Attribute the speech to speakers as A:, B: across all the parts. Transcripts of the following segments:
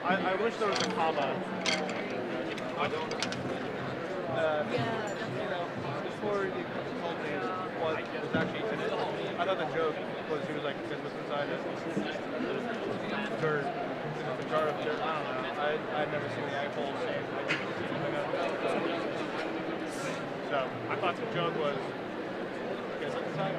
A: I wish there was a comma. Before you told me what was actually in it, I thought the joke was he was like, because what's inside it? Dirt. It's a jar of dirt. I don't know. I'd never seen the actual shape. So I thought the joke was, guess what's inside?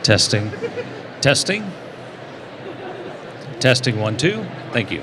B: Testing. Testing. Testing 1, 2. Thank you.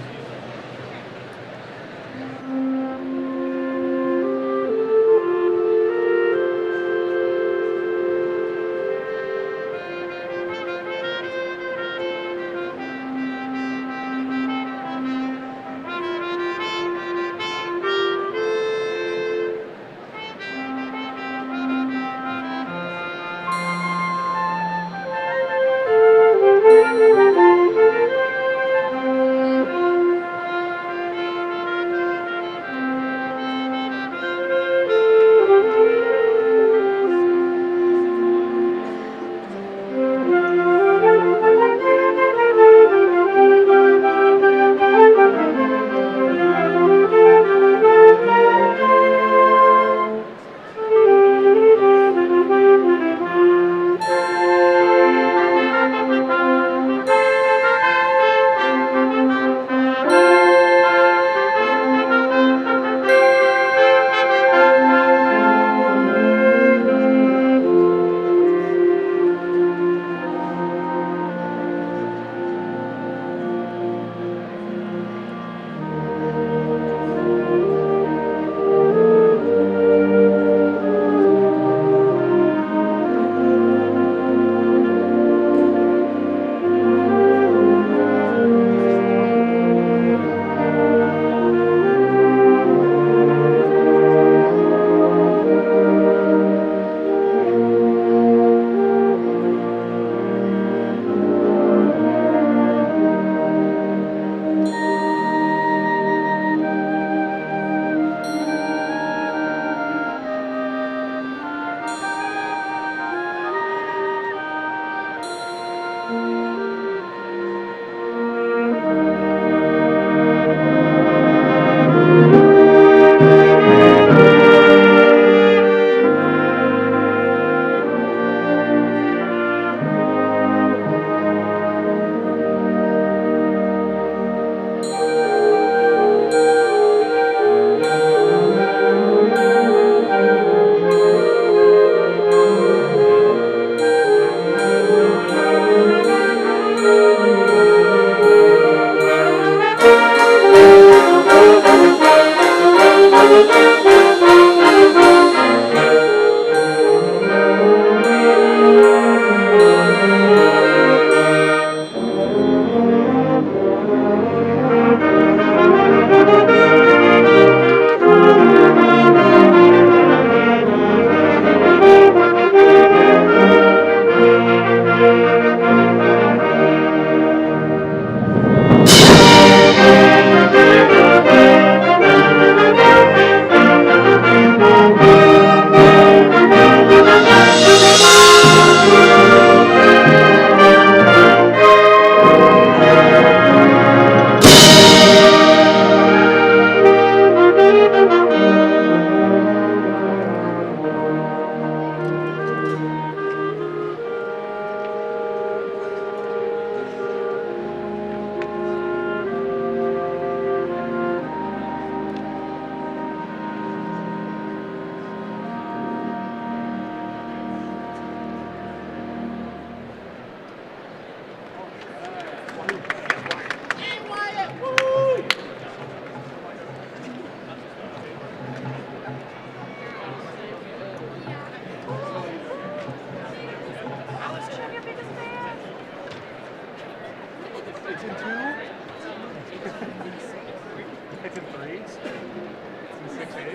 A: It's in 3. It's in 6/8.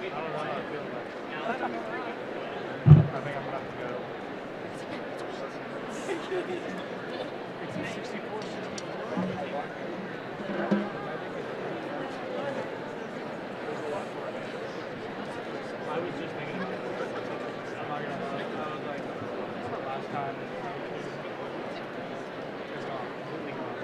A: I don't know how I feel about it. I think I'm gonna have to go. It's in 64. I was just thinking about it. I'm not gonna lie. I was like, this is the last time it's gone. Completely gone.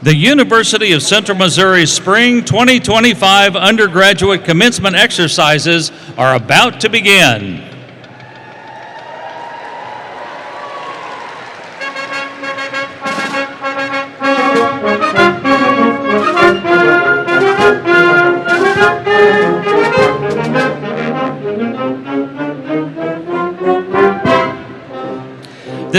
B: The University of Central Missouri's Spring 2025 undergraduate commencement exercises are about to begin.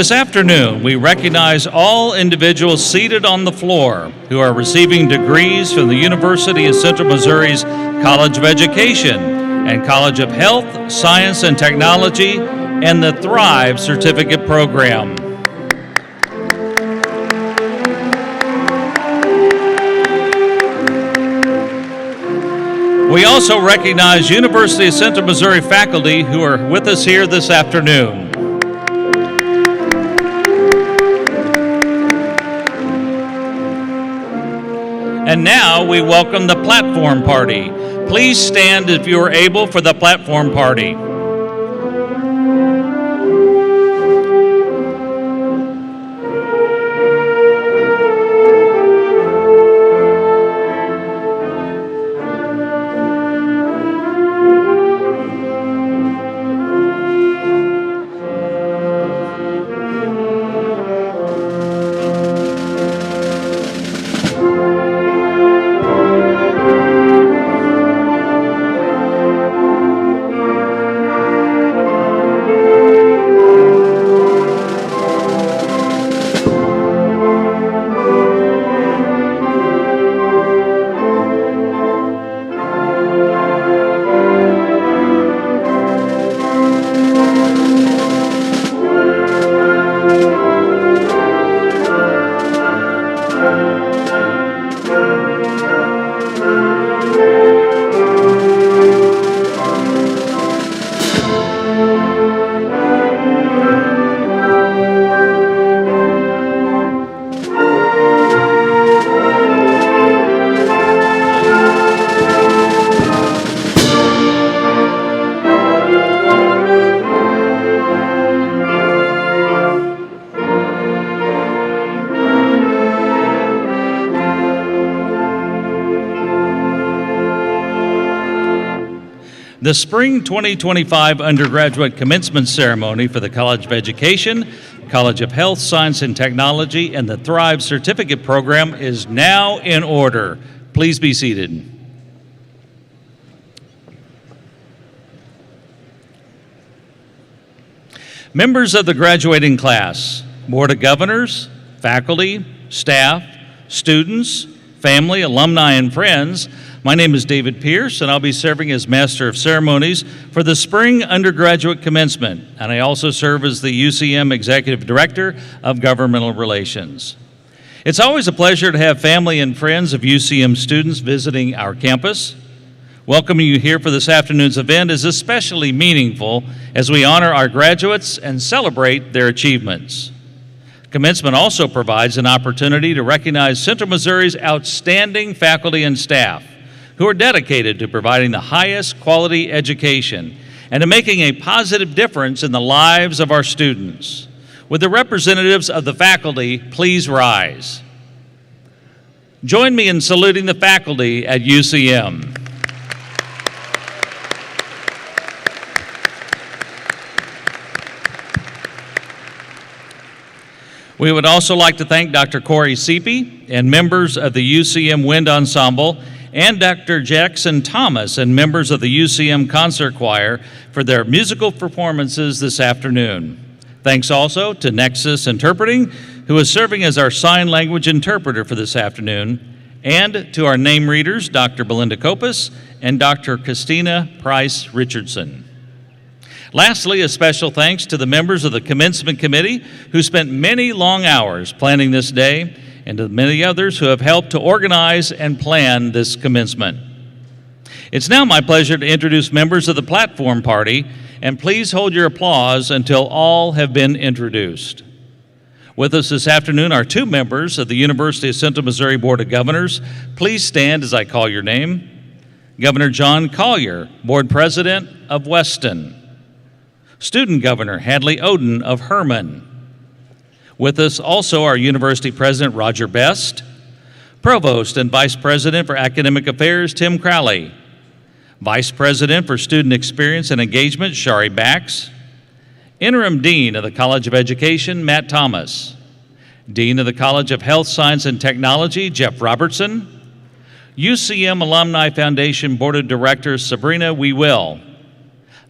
B: This afternoon, we recognize all individuals seated on the floor who are receiving degrees from the University of Central Missouri's College of Education and College of Health, Science, and Technology and the Thrive Certificate Program. We also recognize University of Central Missouri faculty who are with us here this afternoon. And now we welcome the platform party. Please stand if you are able for the platform party. The Spring 2025 undergraduate commencement ceremony for the College of Education, College of Health, Science, and Technology, and the Thrive Certificate Program is now in order. Please be seated. Members of the graduating class, Board of Governors, faculty, staff, students, family, alumni, and friends, my name is David Pierce, and I'll be serving as Master of Ceremonies for the Spring Undergraduate Commencement, and I also serve as the UCM Executive Director of Governmental Relations. It's always a pleasure to have family and friends of UCM students visiting our campus. Welcoming you here for this afternoon's event is especially meaningful as we honor our graduates and celebrate their achievements. Commencement also provides an opportunity to recognize Central Missouri's outstanding faculty and staff who are dedicated to providing the highest quality education and to making a positive difference in the lives of our students. Would the representatives of the faculty please rise? Join me in saluting the faculty at UCM. We would also like to thank Dr. Corey Seepy and members of the UCM Wind Ensemble and Dr. Jackson Thomas and members of the UCM Concert Choir for their musical performances this afternoon. Thanks also to Nexus Interpreting, who is serving as our sign language interpreter for this afternoon, and to our name readers, Dr. Belinda Kopis and Dr. Christina Price Richardson. Lastly, a special thanks to the members of the Commencement Committee who spent many long hours planning this day, and to many others who have helped to organize and plan this commencement. It's now my pleasure to introduce members of the platform party, and please hold your applause until all have been introduced. With us this afternoon are two members of the University of Central Missouri Board of Governors. Please stand as I call your name. Governor John Collier, Board President of Weston. Student Governor Hadley Oden of Herman. With us also our University President Roger Best, Provost and Vice President for Academic Affairs, Tim Crowley. Vice President for Student Experience and Engagement, Shari Bax. Interim Dean of the College of Education, Matt Thomas. Dean of the College of Health, Science, and Technology, Jeff Robertson. UCM Alumni Foundation Board of Directors, Sabrina We Will.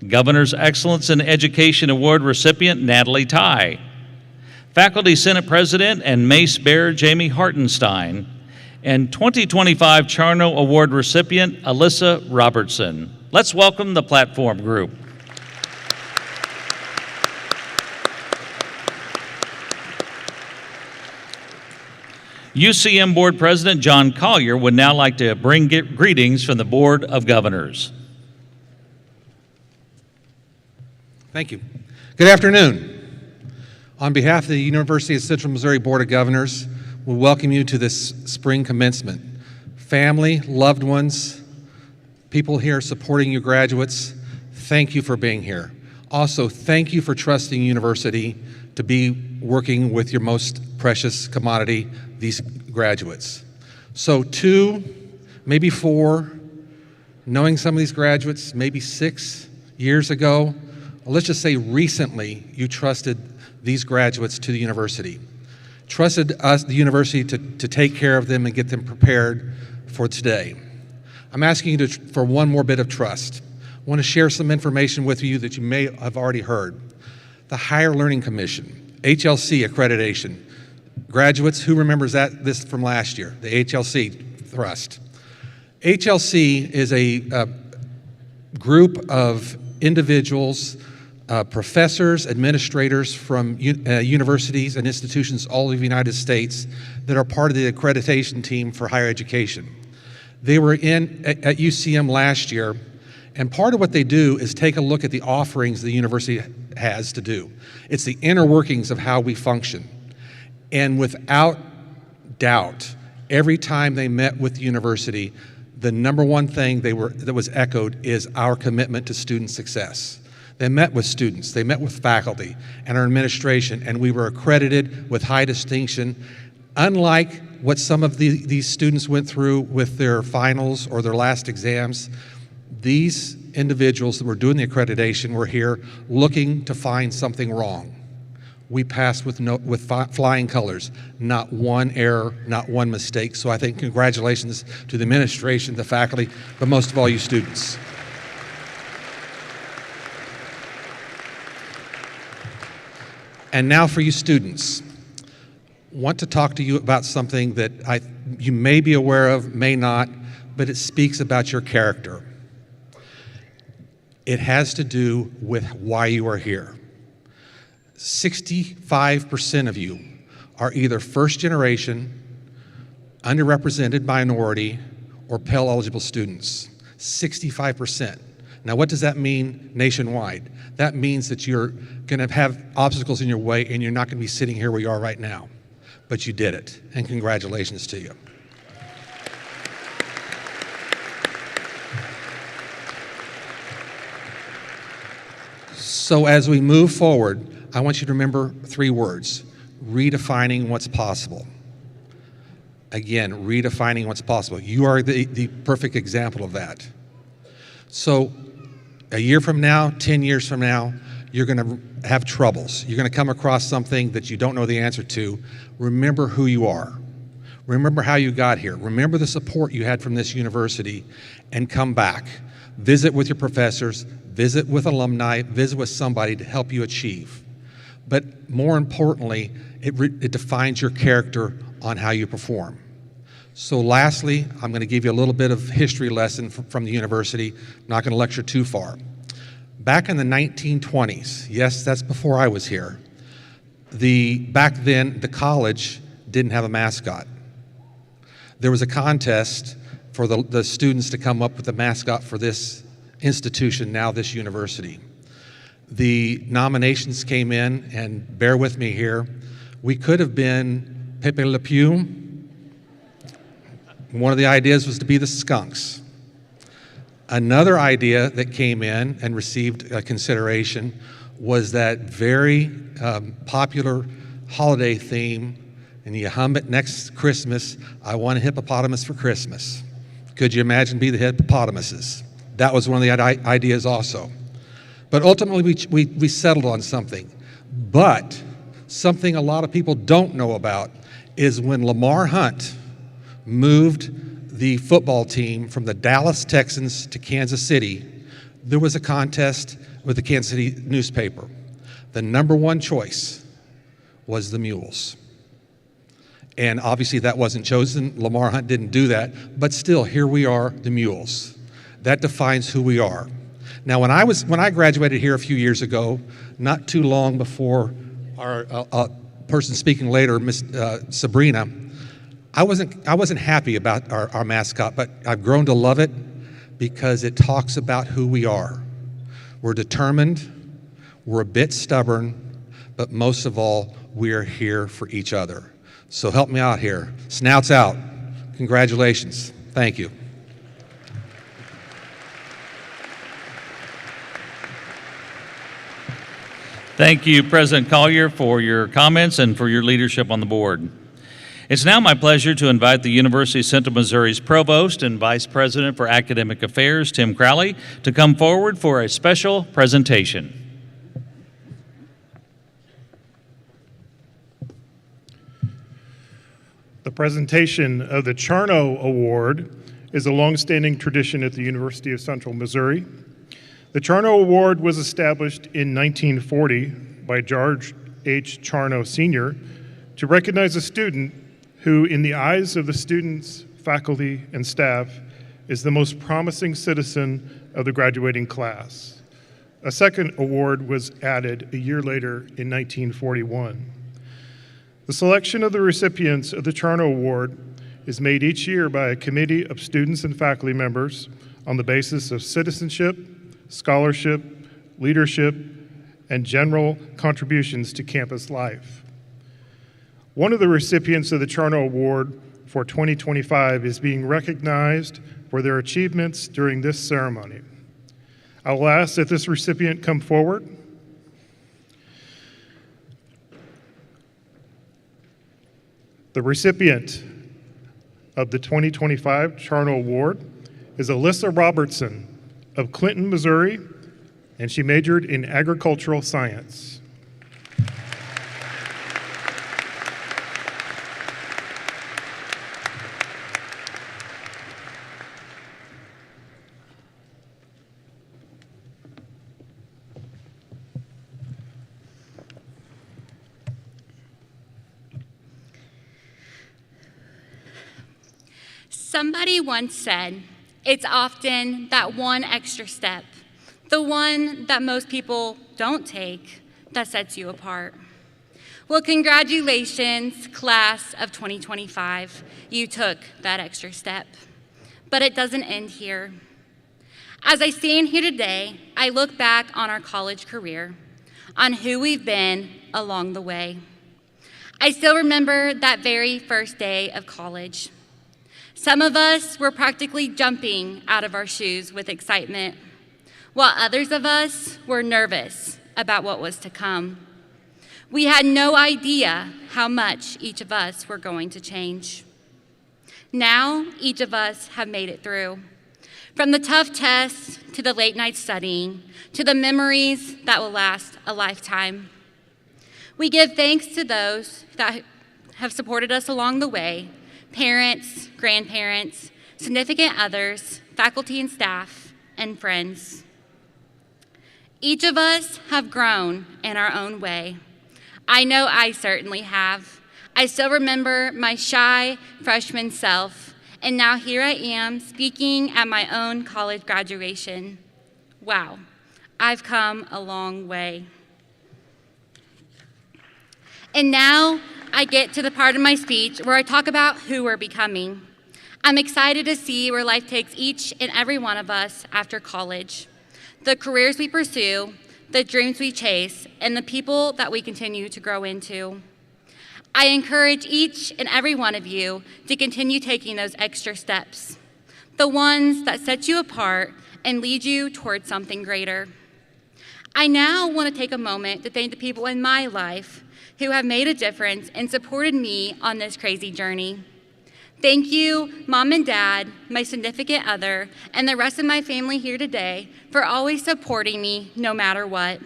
B: Governor's Excellence in Education Award recipient, Natalie Ty. Faculty Senate President and Mace Bearer, Jamie Hartenstein. And 2025 Charno Award recipient, Alyssa Robertson. Let's welcome the platform group. UCM Board President John Collier would now like to bring greetings from the Board of Governors.
C: Thank you. Good afternoon. On behalf of the University of Central Missouri Board of Governors, we welcome you to this spring commencement. Family, loved ones, people here supporting you graduates, thank you for being here. Also, thank you for trusting university to be working with your most precious commodity, these graduates. So 2, maybe 4, knowing some of these graduates, maybe 6 years ago, let's just say recently, you trusted these graduates to the university. Trusted us, the university, to take care of them and get them prepared for today. I'm asking you for one more bit of trust. I want to share some information with you that you may have already heard. The Higher Learning Commission, HLC accreditation. Graduates, who remembers this from last year, the HLC thrust? HLC is a group of individuals, professors, administrators from universities and institutions all over the United States that are part of the accreditation team for higher education. They were at UCM last year, and part of what they do is take a look at the offerings the university has to do. It's the inner workings of how we function. And without doubt, every time they met with the university, the number one thing that was echoed is our commitment to student success. They met with students, they met with faculty and our administration, and we were accredited with high distinction. Unlike what some of these students went through with their finals or their last exams, these individuals that were doing the accreditation were here looking to find something wrong. We passed with flying colors, not one error, not one mistake. So I think congratulations to the administration, the faculty, but most of all you students. And now for you students, want to talk to you about something that you may be aware of, may not, but it speaks about your character. It has to do with why you are here. 65% of you are either first generation, underrepresented minority, or Pell eligible students. 65%. Now, what does that mean nationwide? That means that you're going to have obstacles in your way and you're not going to be sitting here where you are right now. But you did it, and congratulations to you. So as we move forward, I want you to remember 3 words: redefining what's possible. Again, redefining what's possible. You are the perfect example of that. So a year from now, 10 years from now, you're going to have troubles. You're going to come across something that you don't know the answer to. Remember who you are. Remember how you got here. Remember the support you had from this university, and come back. Visit with your professors, visit with alumni, visit with somebody to help you achieve. But more importantly, it defines your character on how you perform. So lastly, I'm going to give you a little bit of history lesson from the university. I'm not going to lecture too far. Back in the 1920s, yes, that's before I was here, back then the college didn't have a mascot. There was a contest for the students to come up with a mascot for this institution, now this university. The nominations came in, and bear with me here, we could have been Pepe Le Pew. One of the ideas was to be the Skunks. Another idea that came in and received consideration was that very popular holiday theme, and you hum it next Christmas, I want a hippopotamus for Christmas. Could you imagine being the hippopotamuses? That was one of the ideas also. But ultimately, we settled on something. But something a lot of people don't know about is when Lamar Hunt moved the football team from the Dallas Texans to Kansas City, there was a contest with the Kansas City newspaper. The number one choice was the Mules. And obviously that wasn't chosen. Lamar Hunt didn't do that, but still, here we are, the Mules. That defines who we are. Now, when I graduated here a few years ago, not too long before our person speaking later, Miss Sabrina, I wasn't happy about our mascot, but I've grown to love it because it talks about who we are. We're determined, we're a bit stubborn, but most of all, we're here for each other. So help me out here. Snouts out. Congratulations. Thank you.
B: Thank you, President Collier, for your comments and for your leadership on the board. It's now my pleasure to invite the University of Central Missouri's Provost and Vice President for Academic Affairs, Tim Crowley, to come forward for a special presentation.
D: The presentation of the Charno Award is a longstanding tradition at the University of Central Missouri. The Charno Award was established in 1940 by George H. Charno Sr. to recognize a student who, in the eyes of the students, faculty, and staff, is the most promising citizen of the graduating class. A second award was added a year later in 1941. The selection of the recipients of the Charno Award is made each year by a committee of students and faculty members on the basis of citizenship, scholarship, leadership, and general contributions to campus life. One of the recipients of the Charno Award for 2025 is being recognized for their achievements during this ceremony. I will ask that this recipient come forward. The recipient of the 2025 Charno Award is Alyssa Robertson of Clinton, Missouri, and she majored in agricultural science.
E: Somebody once said, it's often that one extra step, the one that most people don't take, that sets you apart. Well, congratulations, class of 2025. You took that extra step. But it doesn't end here. As I stand here today, I look back on our college career, on who we've been along the way. I still remember that very first day of college. Some of us were practically jumping out of our shoes with excitement, while others of us were nervous about what was to come. We had no idea how much each of us were going to change. Now, each of us have made it through. From the tough tests, to the late night studying, to the memories that will last a lifetime. We give thanks to those that have supported us along the way, parents, grandparents, significant others, faculty and staff, and friends. Each of us have grown in our own way. I know I certainly have. I still remember my shy freshman self, and now here I am speaking at my own college graduation. Wow, I've come a long way. And now I get to the part of my speech where I talk about who we're becoming. I'm excited to see where life takes each and every one of us after college, the careers we pursue, the dreams we chase, and the people that we continue to grow into. I encourage each and every one of you to continue taking those extra steps, the ones that set you apart and lead you towards something greater. I now want to take a moment to thank the people in my life who have made a difference and supported me on this crazy journey. Thank you, Mom and Dad, my significant other, and the rest of my family here today for always supporting me no matter what.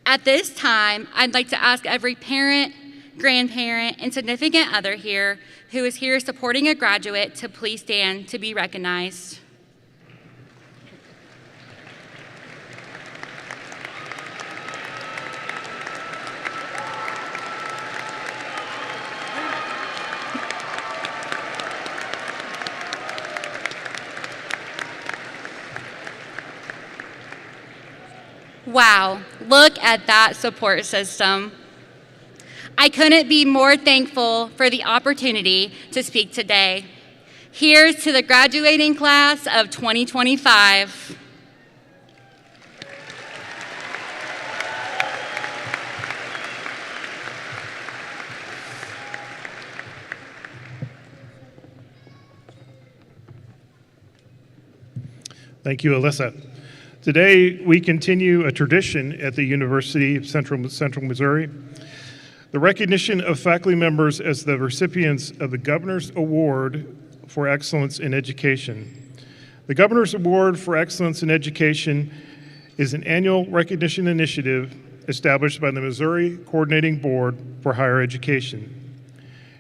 E: At this time, I'd like to ask every parent, grandparent, and significant other here who is here supporting a graduate to please stand to be recognized. Wow, look at that support system. I couldn't be more thankful for the opportunity to speak today. Here's to the graduating class of 2025.
D: Thank you, Alyssa. Today, we continue a tradition at the University of Central Missouri, the recognition of faculty members as the recipients of the Governor's Award for Excellence in Education. The Governor's Award for Excellence in Education is an annual recognition initiative established by the Missouri Coordinating Board for Higher Education.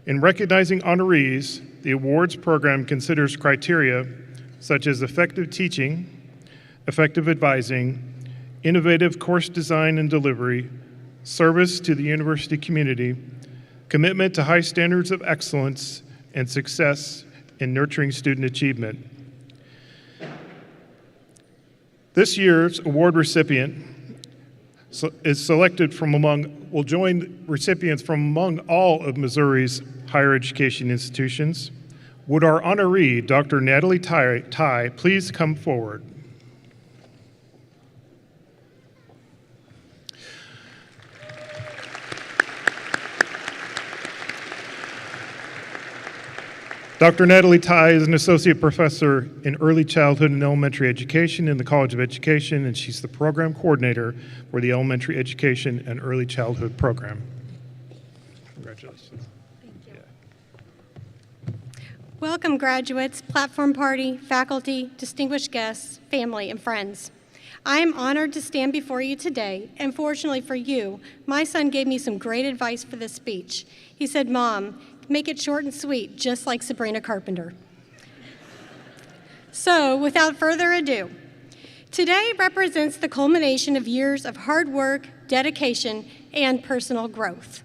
D: In recognizing honorees, the awards program considers criteria such as effective teaching, effective advising, innovative course design and delivery, service to the university community, commitment to high standards of excellence, and success in nurturing student achievement. This year's award recipient is selected will join recipients from among all of Missouri's higher education institutions. Would our honoree, Dr. Natalie Tai, please come forward? Dr. Natalie Tai is an associate professor in early childhood and elementary education in the College of Education, and she's the program coordinator for the elementary education and early childhood program. Congratulations.
F: Thank you. Welcome, graduates, platform party, faculty, distinguished guests, family, and friends. I am honored to stand before you today, and fortunately for you, my son gave me some great advice for this speech. He said, "Mom, make it short and sweet, just like Sabrina Carpenter." So, without further ado, today represents the culmination of years of hard work, dedication, and personal growth.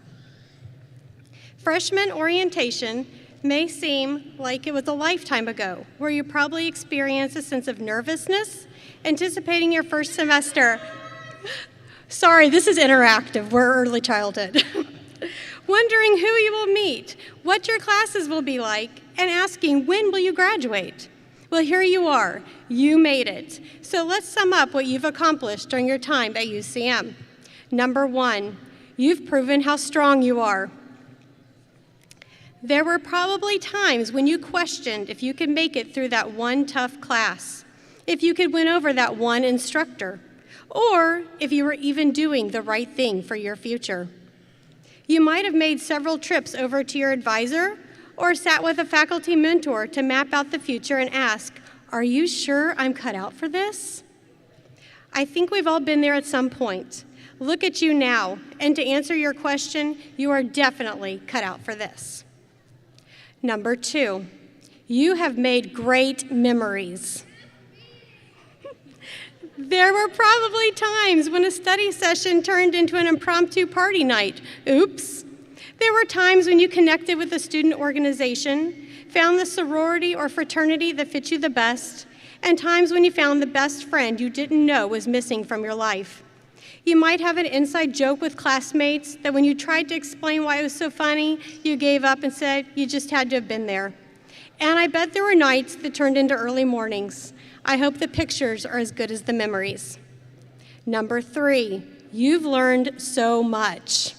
F: Freshman orientation may seem like it was a lifetime ago, where you probably experienced a sense of nervousness, anticipating your first semester. Sorry, this is interactive, we're early childhood. Wondering who you will meet, what your classes will be like, and asking, when will you graduate? Well, here you are. You made it. So let's sum up what you've accomplished during your time at UCM. Number one, you've proven how strong you are. There were probably times when you questioned if you could make it through that one tough class, if you could win over that one instructor, or if you were even doing the right thing for your future. You might have made several trips over to your advisor or sat with a faculty mentor to map out the future and ask, "Are you sure I'm cut out for this?" I think we've all been there at some point. Look at you now, and to answer your question, you are definitely cut out for this. Number two, you have made great memories. There were probably times when a study session turned into an impromptu party night. Oops. There were times when you connected with a student organization, found the sorority or fraternity that fit you the best, and times when you found the best friend you didn't know was missing from your life. You might have an inside joke with classmates that when you tried to explain why it was so funny, you gave up and said you just had to have been there. And I bet there were nights that turned into early mornings. I hope the pictures are as good as the memories. Number three, you've learned so much.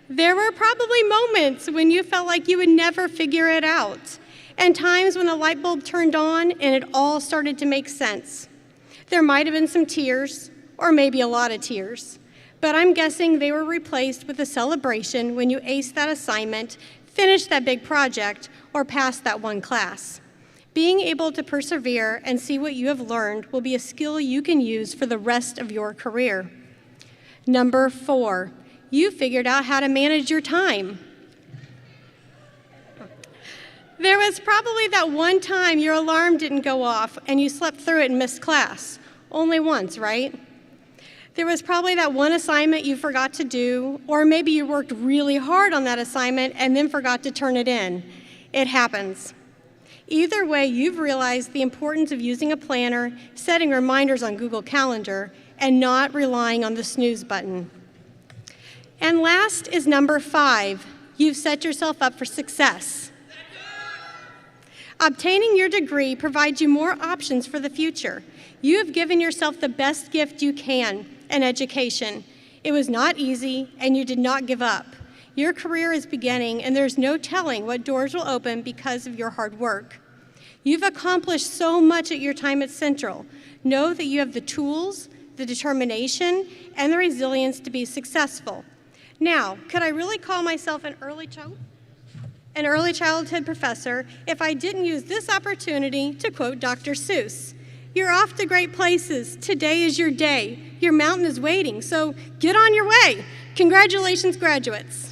F: There were probably moments when you felt like you would never figure it out, and times when the light bulb turned on and it all started to make sense. There might have been some tears, or maybe a lot of tears, but I'm guessing they were replaced with a celebration when you aced that assignment, finished that big project, or passed that one class. Being able to persevere and see what you have learned will be a skill you can use for the rest of your career. Number 4, you figured out how to manage your time. There was probably that one time your alarm didn't go off and you slept through it and missed class. Only once, right? There was probably that one assignment you forgot to do, or maybe you worked really hard on that assignment and then forgot to turn it in. It happens. Either way, you've realized the importance of using a planner, setting reminders on Google Calendar, and not relying on the snooze button. And last is number 5. You've set yourself up for success. Obtaining your degree provides you more options for the future. You have given yourself the best gift you can, an education. It was not easy, and you did not give up. Your career is beginning, and there's no telling what doors will open because of your hard work. You've accomplished so much at your time at Central. Know that you have the tools, the determination, and the resilience to be successful. Now, could I really call myself an early childhood professor if I didn't use this opportunity to quote Dr. Seuss? You're off to great places. Today is your day. Your mountain is waiting, so get on your way. Congratulations, graduates.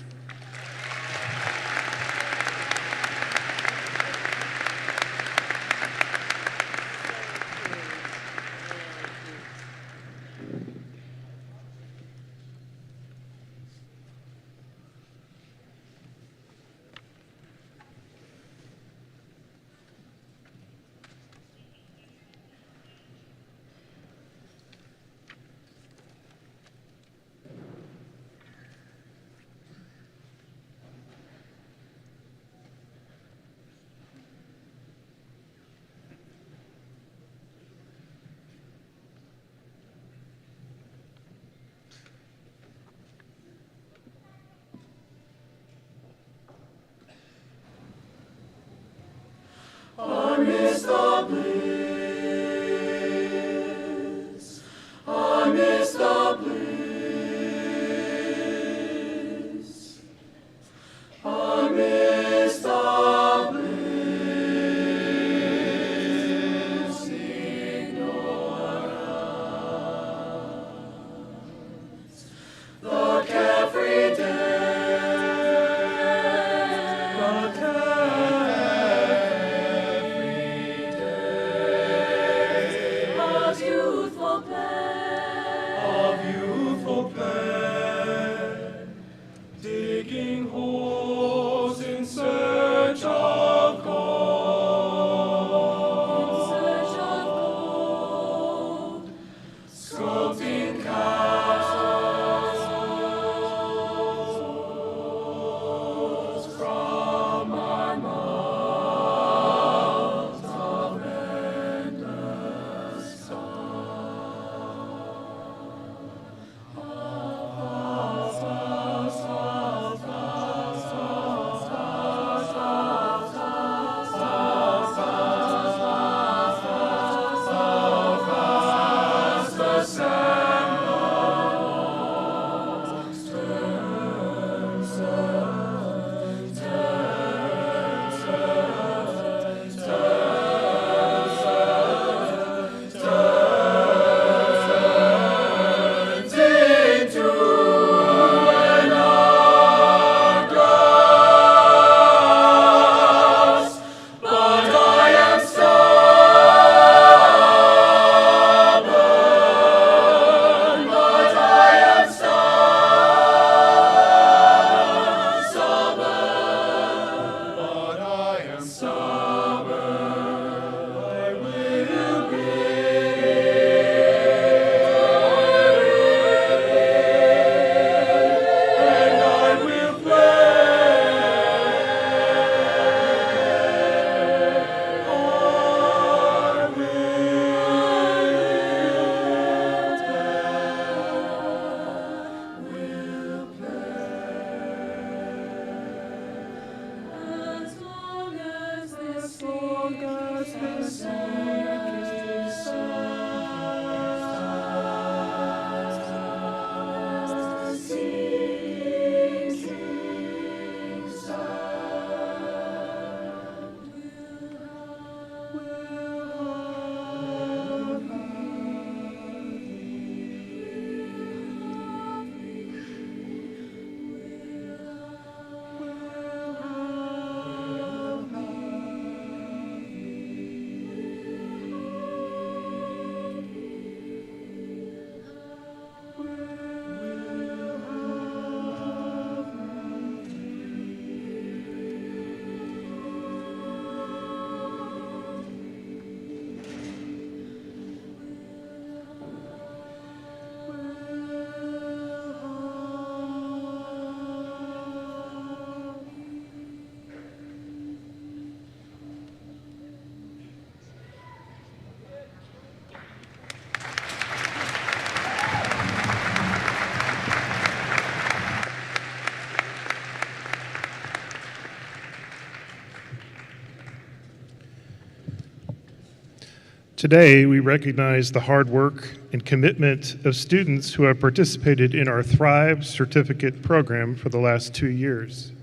D: Today, we recognize the hard work and commitment of students who have participated in our Thrive certificate program for the last 2 years.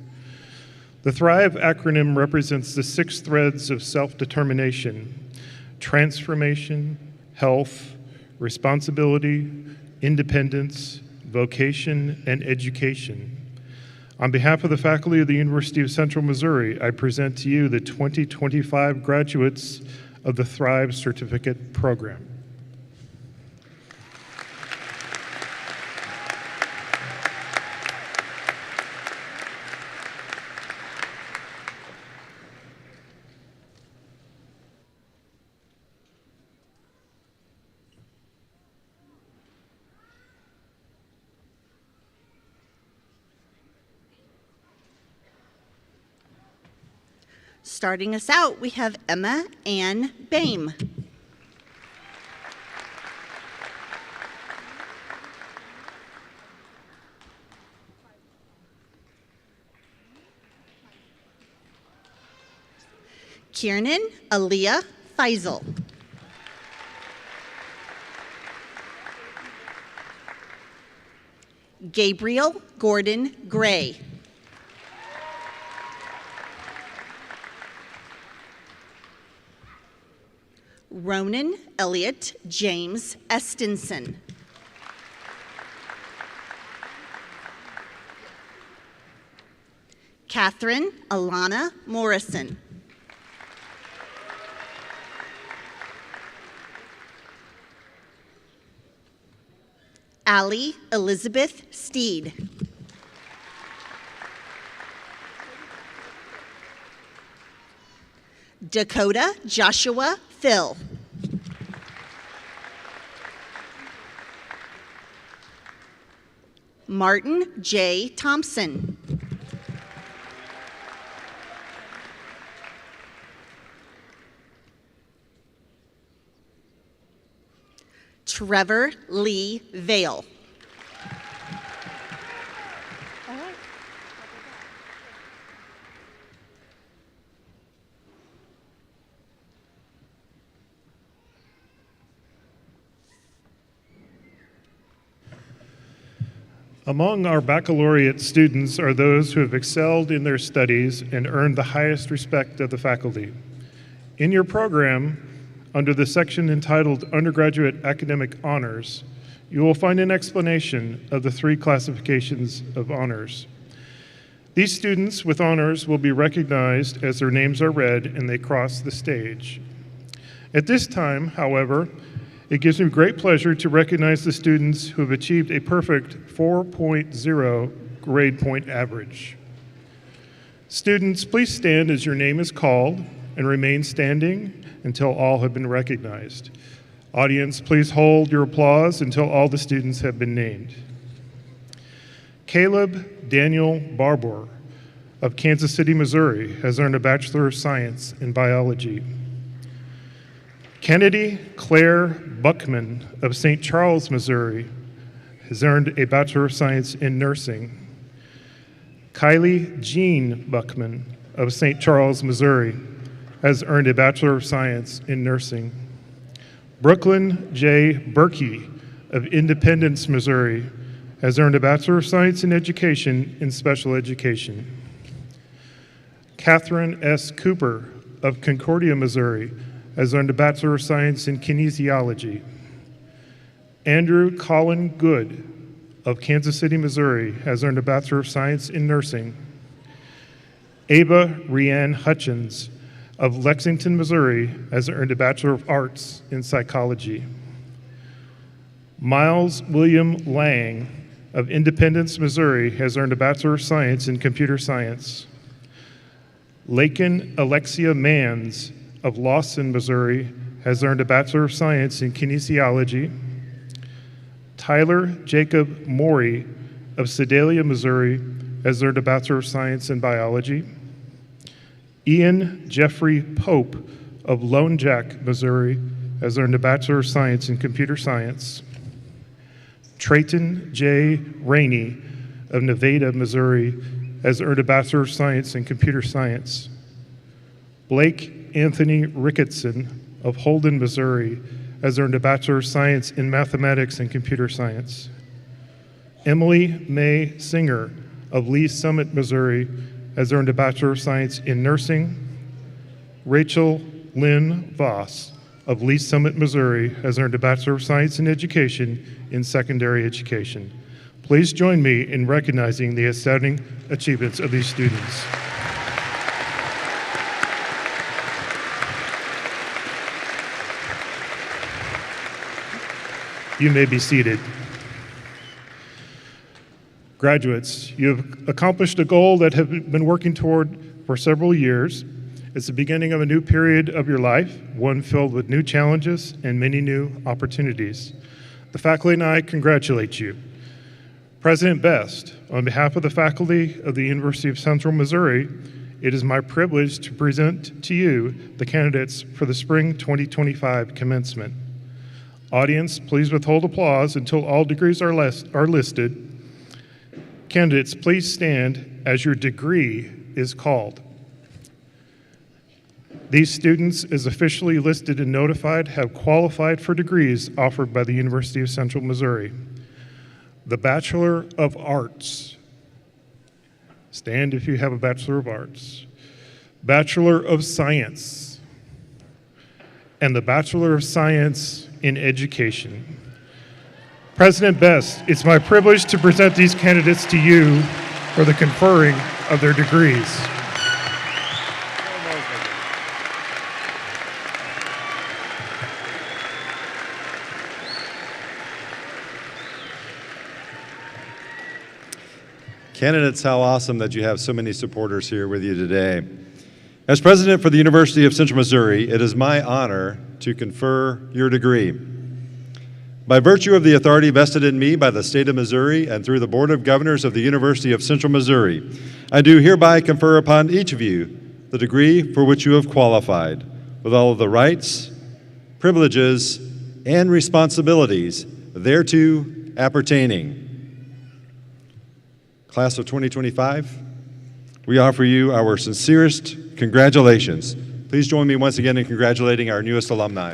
D: The Thrive acronym represents the 6 threads of self-determination: transformation, health, responsibility, independence, vocation, and education. On behalf of the faculty of the University of Central Missouri, I present to you the 2025 graduates of the Thrive Certificate Program.
G: Starting us out, we have Emma Ann Bame. Kiernan Aaliyah Faisal. Gabriel Gordon Gray. Ronan Elliott James Estinson. Catherine Alana Morrison. Allie Elizabeth Steed. Dakota Joshua Phil. Martin J. Thompson. Trevor Lee Vale.
D: Among our baccalaureate students are those who have excelled in their studies and earned the highest respect of the faculty. In your program, under the section entitled Undergraduate Academic Honors, you will find an explanation of the 3 classifications of honors. These students with honors will be recognized as their names are read and they cross the stage. At this time, however, it gives me great pleasure to recognize the students who have achieved a perfect 4.0 grade point average. Students, please stand as your name is called and remain standing until all have been recognized. Audience, please hold your applause until all the students have been named. Caleb Daniel Barbour of Kansas City, Missouri, has earned a Bachelor of Science in Biology. Kennedy Claire Buckman of St. Charles, Missouri, has earned a Bachelor of Science in Nursing. Kylie Jean Buckman of St. Charles, Missouri, has earned a Bachelor of Science in Nursing. Brooklyn J. Berkey of Independence, Missouri, has earned a Bachelor of Science in Education in Special Education. Catherine S. Cooper of Concordia, Missouri, has earned a Bachelor of Science in Kinesiology. Andrew Colin Good of Kansas City, Missouri, has earned a Bachelor of Science in Nursing. Ava Rianne Hutchins of Lexington, Missouri, has earned a Bachelor of Arts in Psychology. Miles William Lang of Independence, Missouri, has earned a Bachelor of Science in Computer Science. Lakin Alexia Manns of Lawson, Missouri, has earned a Bachelor of Science in Kinesiology. Tyler Jacob Morey of Sedalia, Missouri, has earned a Bachelor of Science in Biology. Ian Jeffrey Pope of Lone Jack, Missouri, has earned a Bachelor of Science in Computer Science. Trayton J. Rainey of Nevada, Missouri, has earned a Bachelor of Science in Computer Science. Blake Anthony Ricketson of Holden, Missouri, has earned a Bachelor of Science in Mathematics and Computer Science. Emily May Singer of Lee Summit, Missouri, has earned a Bachelor of Science in Nursing. Rachel Lynn Voss of Lee Summit, Missouri, has earned a Bachelor of Science in Education in Secondary Education. Please join me in recognizing the astounding achievements of these students. You may be seated. Graduates, you have accomplished a goal that have been working toward for several years. It's the beginning of a new period of your life, one filled with new challenges and many new opportunities. The faculty and I congratulate you. President Best, on behalf of the faculty of the University of Central Missouri, it is my privilege to present to you the candidates for the Spring 2025 commencement. Audience, please withhold applause until all degrees are listed. Candidates, please stand as your degree is called. These students, as officially listed and notified, have qualified for degrees offered by the University of Central Missouri. The Bachelor of Arts. Stand if you have a Bachelor of Arts. Bachelor of Science. And the Bachelor of Science in Education. President Best, it's my privilege to present these candidates to you for the conferring of their degrees.
H: Candidates, how awesome that you have so many supporters here with you today. As president for the University of Central Missouri, it is my honor to confer your degree. By virtue of the authority vested in me by the state of Missouri and through the Board of Governors of the University of Central Missouri, I do hereby confer upon each of you the degree for which you have qualified, with all of the rights, privileges, and responsibilities thereto appertaining. Class of 2025, we offer you our sincerest congratulations. Please join me once again in congratulating our newest alumni.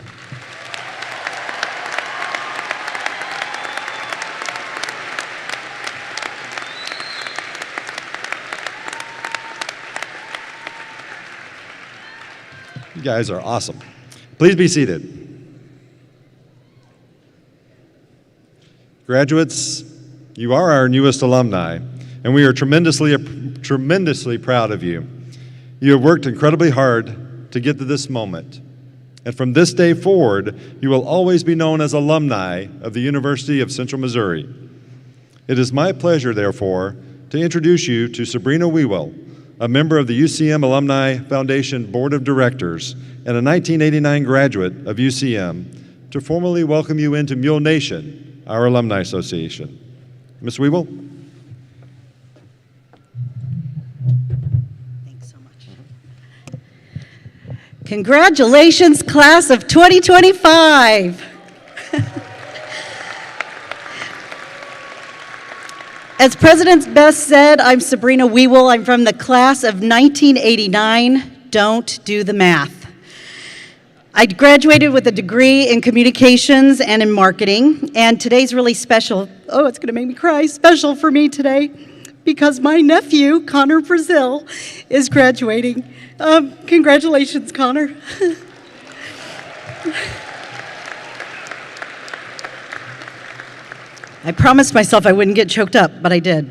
H: You guys are awesome. Please be seated. Graduates, you are our newest alumni, and we are tremendously proud of you. You have worked incredibly hard to get to this moment. And from this day forward, you will always be known as alumni of the University of Central Missouri. It is my pleasure, therefore, to introduce you to Sabrina Wewell, a member of the UCM Alumni Foundation Board of Directors and a 1989 graduate of UCM, to formally welcome you into Mule Nation, our alumni association. Ms. Wewell?
G: Thanks so much. Congratulations, class of 2025. As President Best said, I'm Sabrina Wewell. I'm from the class of 1989. Don't do the math. I graduated with a degree in communications and in marketing, and today's really special. Oh, it's gonna make me cry. Special for me today because my nephew, Connor Brazil, is graduating. Congratulations, Connor. I promised myself I wouldn't get choked up, but I did.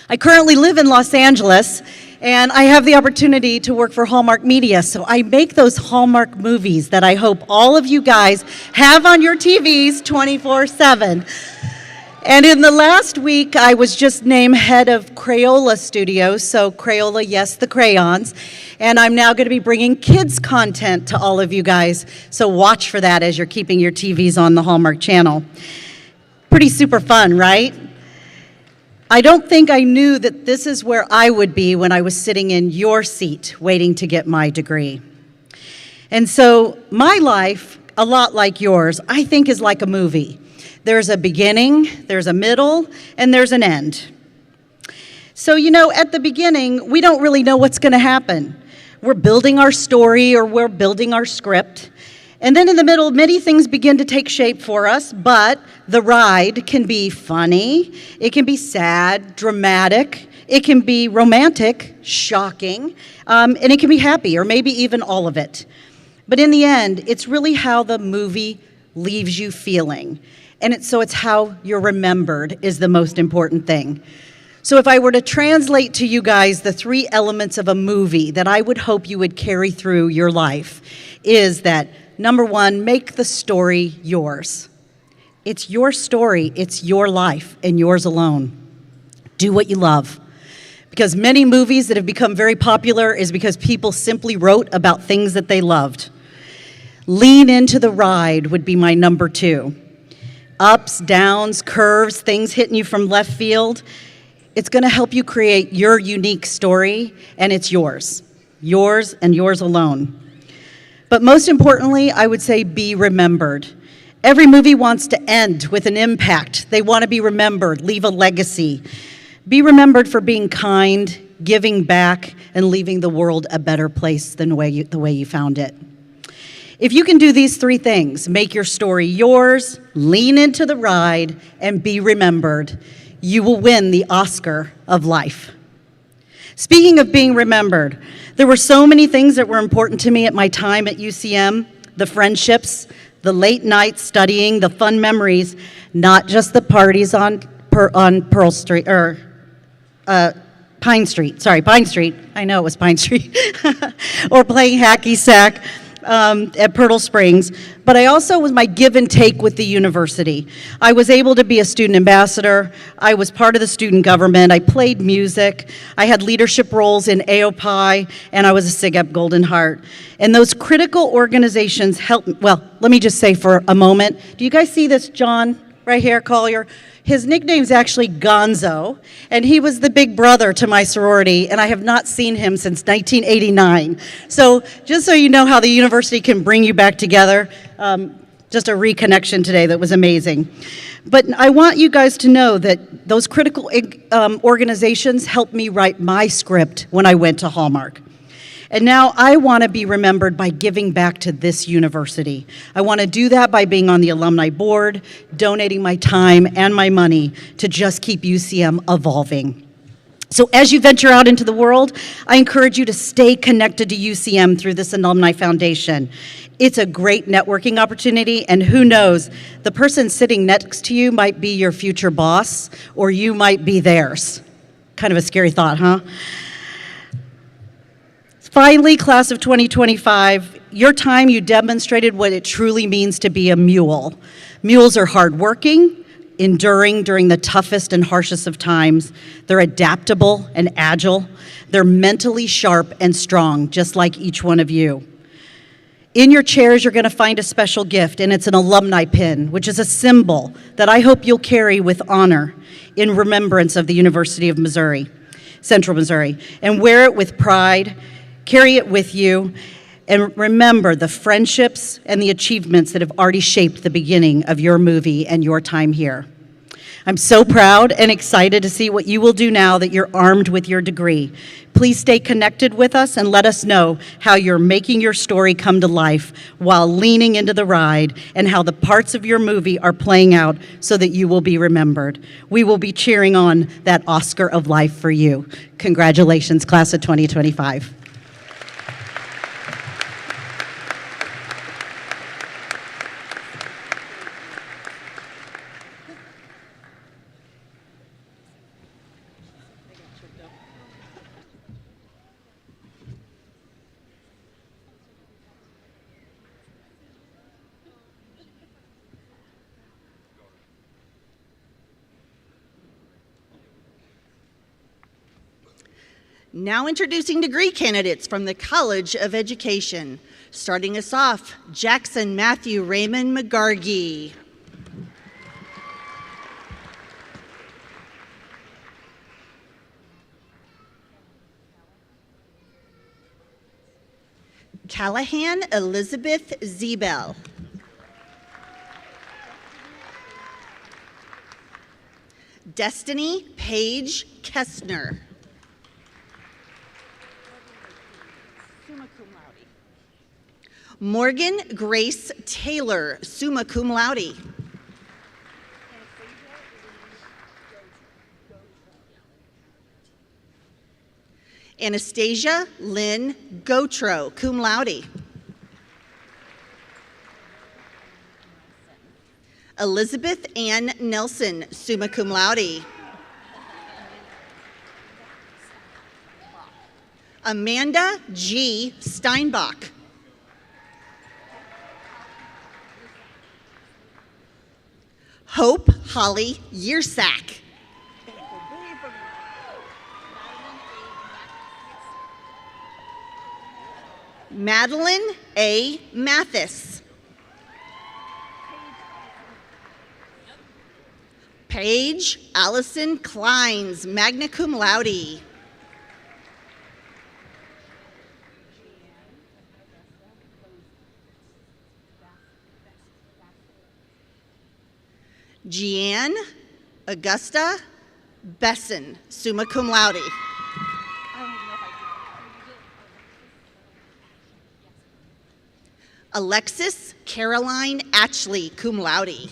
G: I currently live in Los Angeles, and I have the opportunity to work for Hallmark Media, so I make those Hallmark movies that I hope all of you guys have on your TVs 24/7. And in the last week, I was just named head of Crayola Studios, so Crayola, yes, the crayons, and I'm now going to be bringing kids content to all of you guys, so watch for that as you're keeping your TVs on the Hallmark channel. Pretty super fun, right? I don't think I knew that this is where I would be when I was sitting in your seat waiting to get my degree. And so my life, a lot like yours, I think is like a movie. There's a beginning, there's a middle, and there's an end. So, you know, at the beginning, we don't really know what's going to happen. We're building our story or we're building our script. And then in the middle, many things begin to take shape for us, but the ride can be funny, it can be sad, dramatic, it can be romantic, shocking, and it can be happy, or maybe even all of it. But in the end, it's really how the movie leaves you feeling. And it's how you're remembered is the most important thing. So if I were to translate to you guys the 3 elements of a movie that I would hope you would carry through your life is that, number 1, make the story yours. It's your story, it's your life, and yours alone. Do what you love. Because many movies that have become very popular is because people simply wrote about things that they loved. Lean into the ride would be my number 2. Ups, downs, curves, things hitting you from left field. It's going to help you create your unique story, and it's yours. Yours and yours alone. But most importantly, I would say be remembered. Every movie wants to end with an impact. They want to be remembered, leave a legacy. Be remembered for being kind, giving back, and leaving the world a better place than the way you found it. If you can do these 3 things, make your story yours, lean into the ride, and be remembered, you will win the Oscar of life. Speaking of being remembered, there were so many things that were important to me at my time at UCM, the friendships, the late nights studying, the fun memories, not just the parties on Pearl Street, or Pine Street. I know it was Pine Street. Or playing hacky sack at Pearl Springs, but I also was my give and take with the university. I was able to be a student ambassador. I was part of the student government. I played music. I had leadership roles in AOPI, and I was a SIGEP Golden Heart. And those critical organizations helped, well, let me just say for a moment, do you guys see this John right here, Collier? His nickname's actually Gonzo, and he was the big brother to my sorority, and I have not seen him since 1989. So just so you know how the university can bring you back together, just a reconnection today that was amazing. But I want you guys to know that those critical organizations helped me write my script when I went to Hallmark. And now I want to be remembered by giving back to this university. I want to do that by being on the alumni board, donating my time and my money to just keep UCM evolving. So as you venture out into the world, I encourage you to stay connected to UCM through this Alumni Foundation. It's a great networking opportunity, and who knows, the person sitting next to you might be your future boss, or you might be theirs. Kind of a scary thought, huh? Finally, class of 2025, your time you demonstrated what it truly means to be a mule. Mules are hardworking, enduring during the toughest and harshest of times. They're adaptable and agile. They're mentally sharp and strong, just like each one of you. In your chairs, you're going to find a special gift, and it's an alumni pin, which is a symbol that I hope you'll carry with honor in remembrance of the University of Missouri, Central Missouri, and wear it with pride. Carry it with you, and remember the friendships and the achievements that have already shaped the beginning of your movie and your time here. I'm so proud and excited to see what you will do now that you're armed with your degree. Please stay connected with us and let us know how you're making your story come to life while leaning into the ride, and how the parts of your movie are playing out so that you will be remembered. We will be cheering on that Oscar of life for you. Congratulations, class of 2025.
I: Now introducing degree candidates from the College of Education. Starting us off, Jackson Matthew Raymond McGargy. Callahan Elizabeth Zebel. Destiny Paige Kestner. cum laude. Morgan Grace Taylor, summa cum laude. Anastasia Lynn Gotro, cum laude. Elizabeth Ann Nelson, summa cum laude. Amanda G. Steinbach. Hope Holly Yersak. Madeline A. Mathis. Paige Allison Kleins, magna cum laude. Jeanne Augusta Besson, summa cum laude. Alexis Caroline Atchley, cum laude.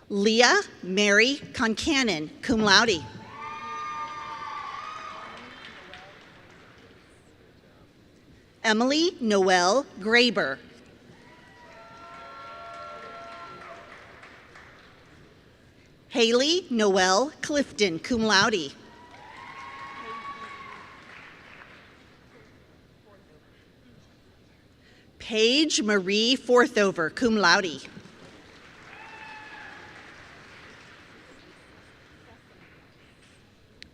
I: Leah Mary Concannon, cum laude. Emily Noel Graber. Haley Noel Clifton, cum laude. Paige Marie Forthover, cum laude.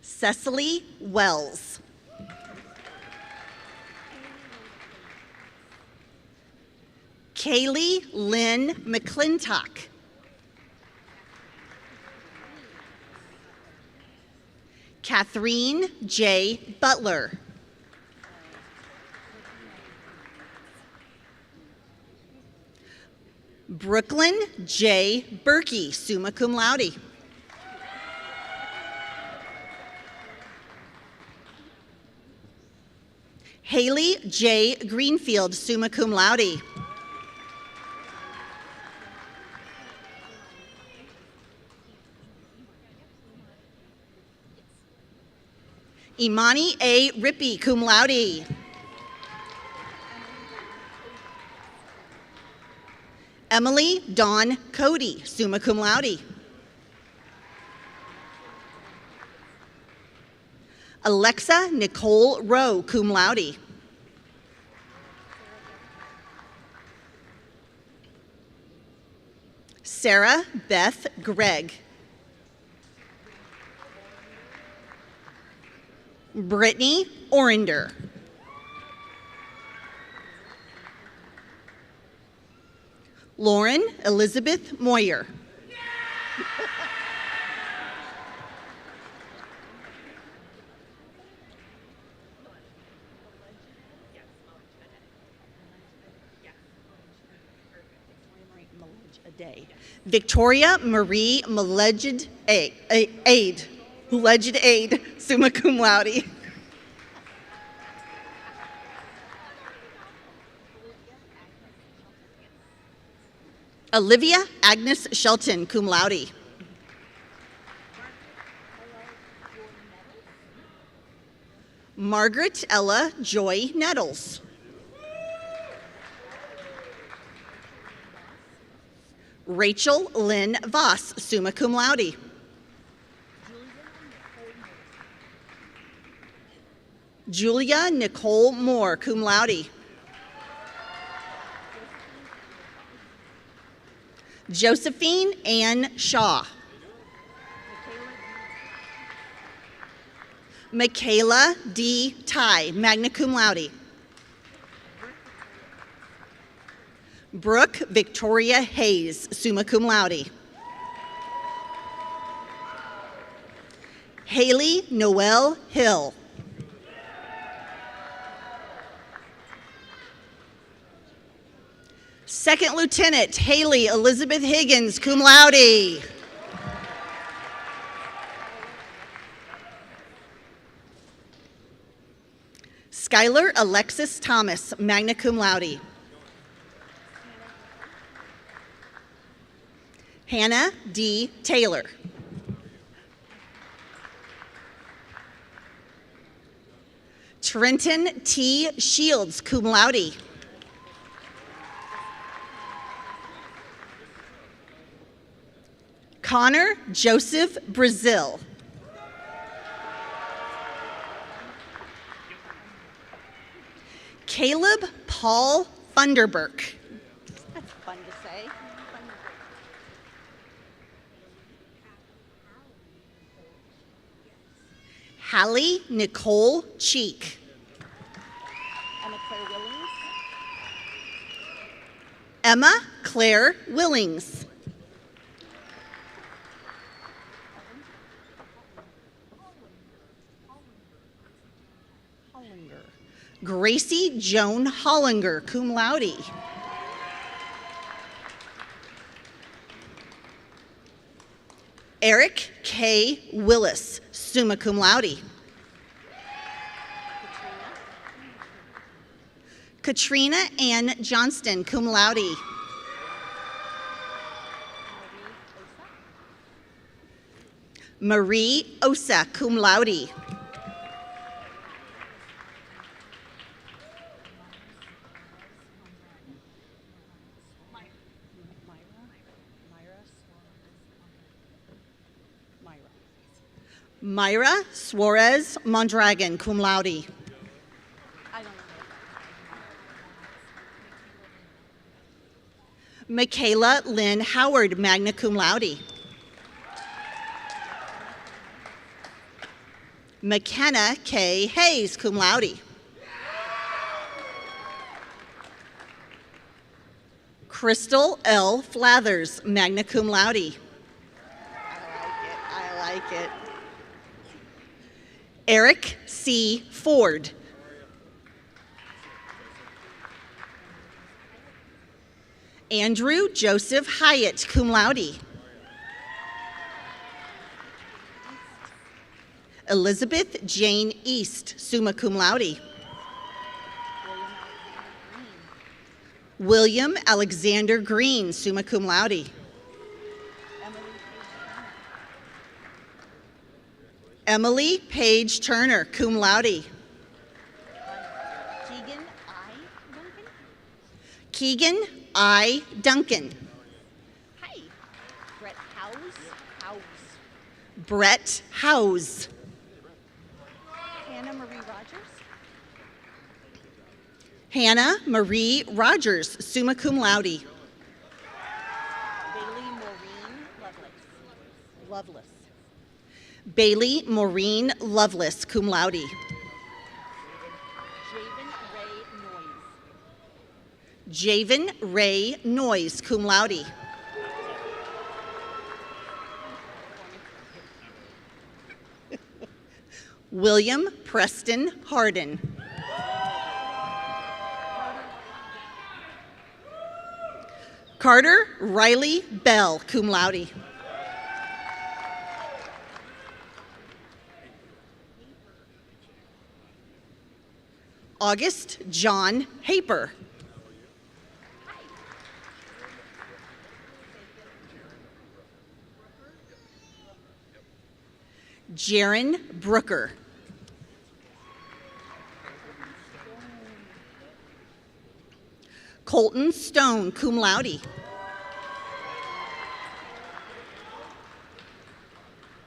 I: Cecily Wells. Kaylee Lynn McClintock. Catherine J. Butler. Brooklyn J. Berkey, summa cum laude. Haley J. Greenfield, summa cum laude. Imani A. Rippey, cum laude. Emily Dawn Cody, summa cum laude. Alexa Nicole Rowe, cum laude. Sarah Beth Gregg. Brittany Orender. Lauren Elizabeth Moyer. Victoria Marie Alleged Aid, summa cum laude. Olivia Agnes Shelton, cum laude. Margaret Ella Joy Nettles. Rachel Lynn Voss, summa cum laude. Julia Nicole Moore, cum laude. Josephine Ann Shaw. Michaela D. Ty, magna cum laude. Brooke Victoria Hayes, summa cum laude. Haley Noel Hill. Second Lieutenant Haley Elizabeth Higgins, cum laude. Skylar Alexis Thomas, magna cum laude. Hannah D. Taylor. Trenton T. Shields, cum laude. Connor Joseph Brazil. Caleb Paul Funderburk. That's fun to say. Hallie Nicole Cheek. Emma Claire Willings. Gracie Joan Hollinger, cum laude. Eric K. Willis, summa cum laude. Katrina Ann Johnston, cum laude. Marie Osa, cum laude. Myra Suarez Mondragon, cum laude. Michaela Lynn Howard, magna cum laude. McKenna K. Hayes, cum laude. Crystal L. Flathers, magna cum laude. I like it. Eric C. Ford. Andrew Joseph Hyatt, cum laude. Elizabeth Jane East, summa cum laude. William Alexander Green, summa cum laude. Emily Page Turner, cum laude. Keegan I. Duncan. Hi. Brett Howes. Brett Howes. Hannah Marie Rogers. Hannah Marie Rogers, summa cum laude. Bailey Maureen Lovelace. Bailey Maureen Lovelace, cum laude. Javen Ray Noyes, cum laude. William Preston Harden. Carter Riley Bell, cum laude. August John Haper. Jaron Brooker. Colton Stone, cum laude.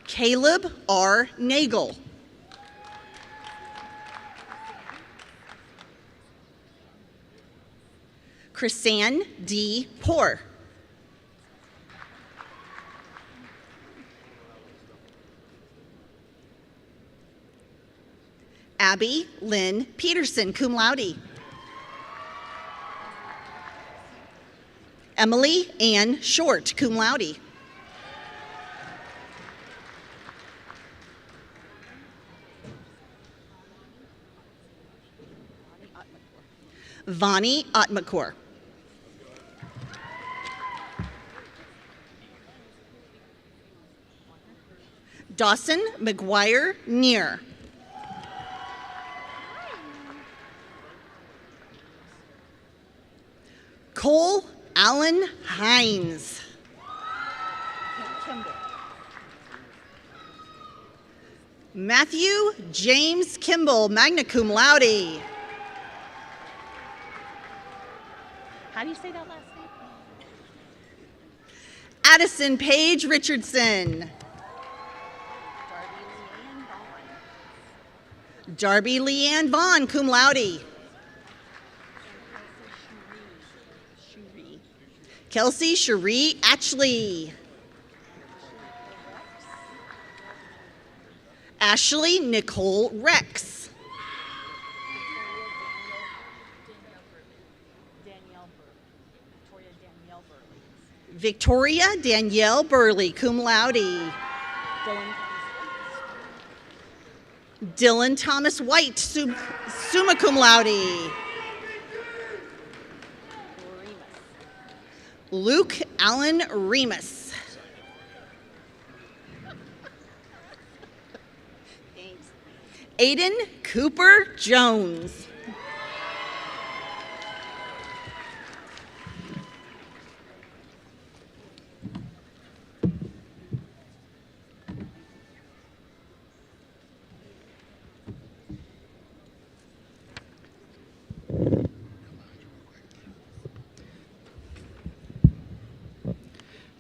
I: Caleb R. Nagel. Chrisanne D. Poor. Abby Lynn Peterson, cum laude. Emily Ann Short, cum laude. Vani Otmakor. Dawson McGuire Neer. Cole Allen Hines. Matthew James Kimball, magna cum laude. How do you say that last name? Addison Paige Richardson. Darby Leanne Vaughn, cum laude. Kelsey Cherie Ashley. Ashley Nicole Rex. Victoria Danielle Burley, cum laude. Dylan Thomas White, summa cum laude. Luke Allen Remus. Aiden Cooper Jones.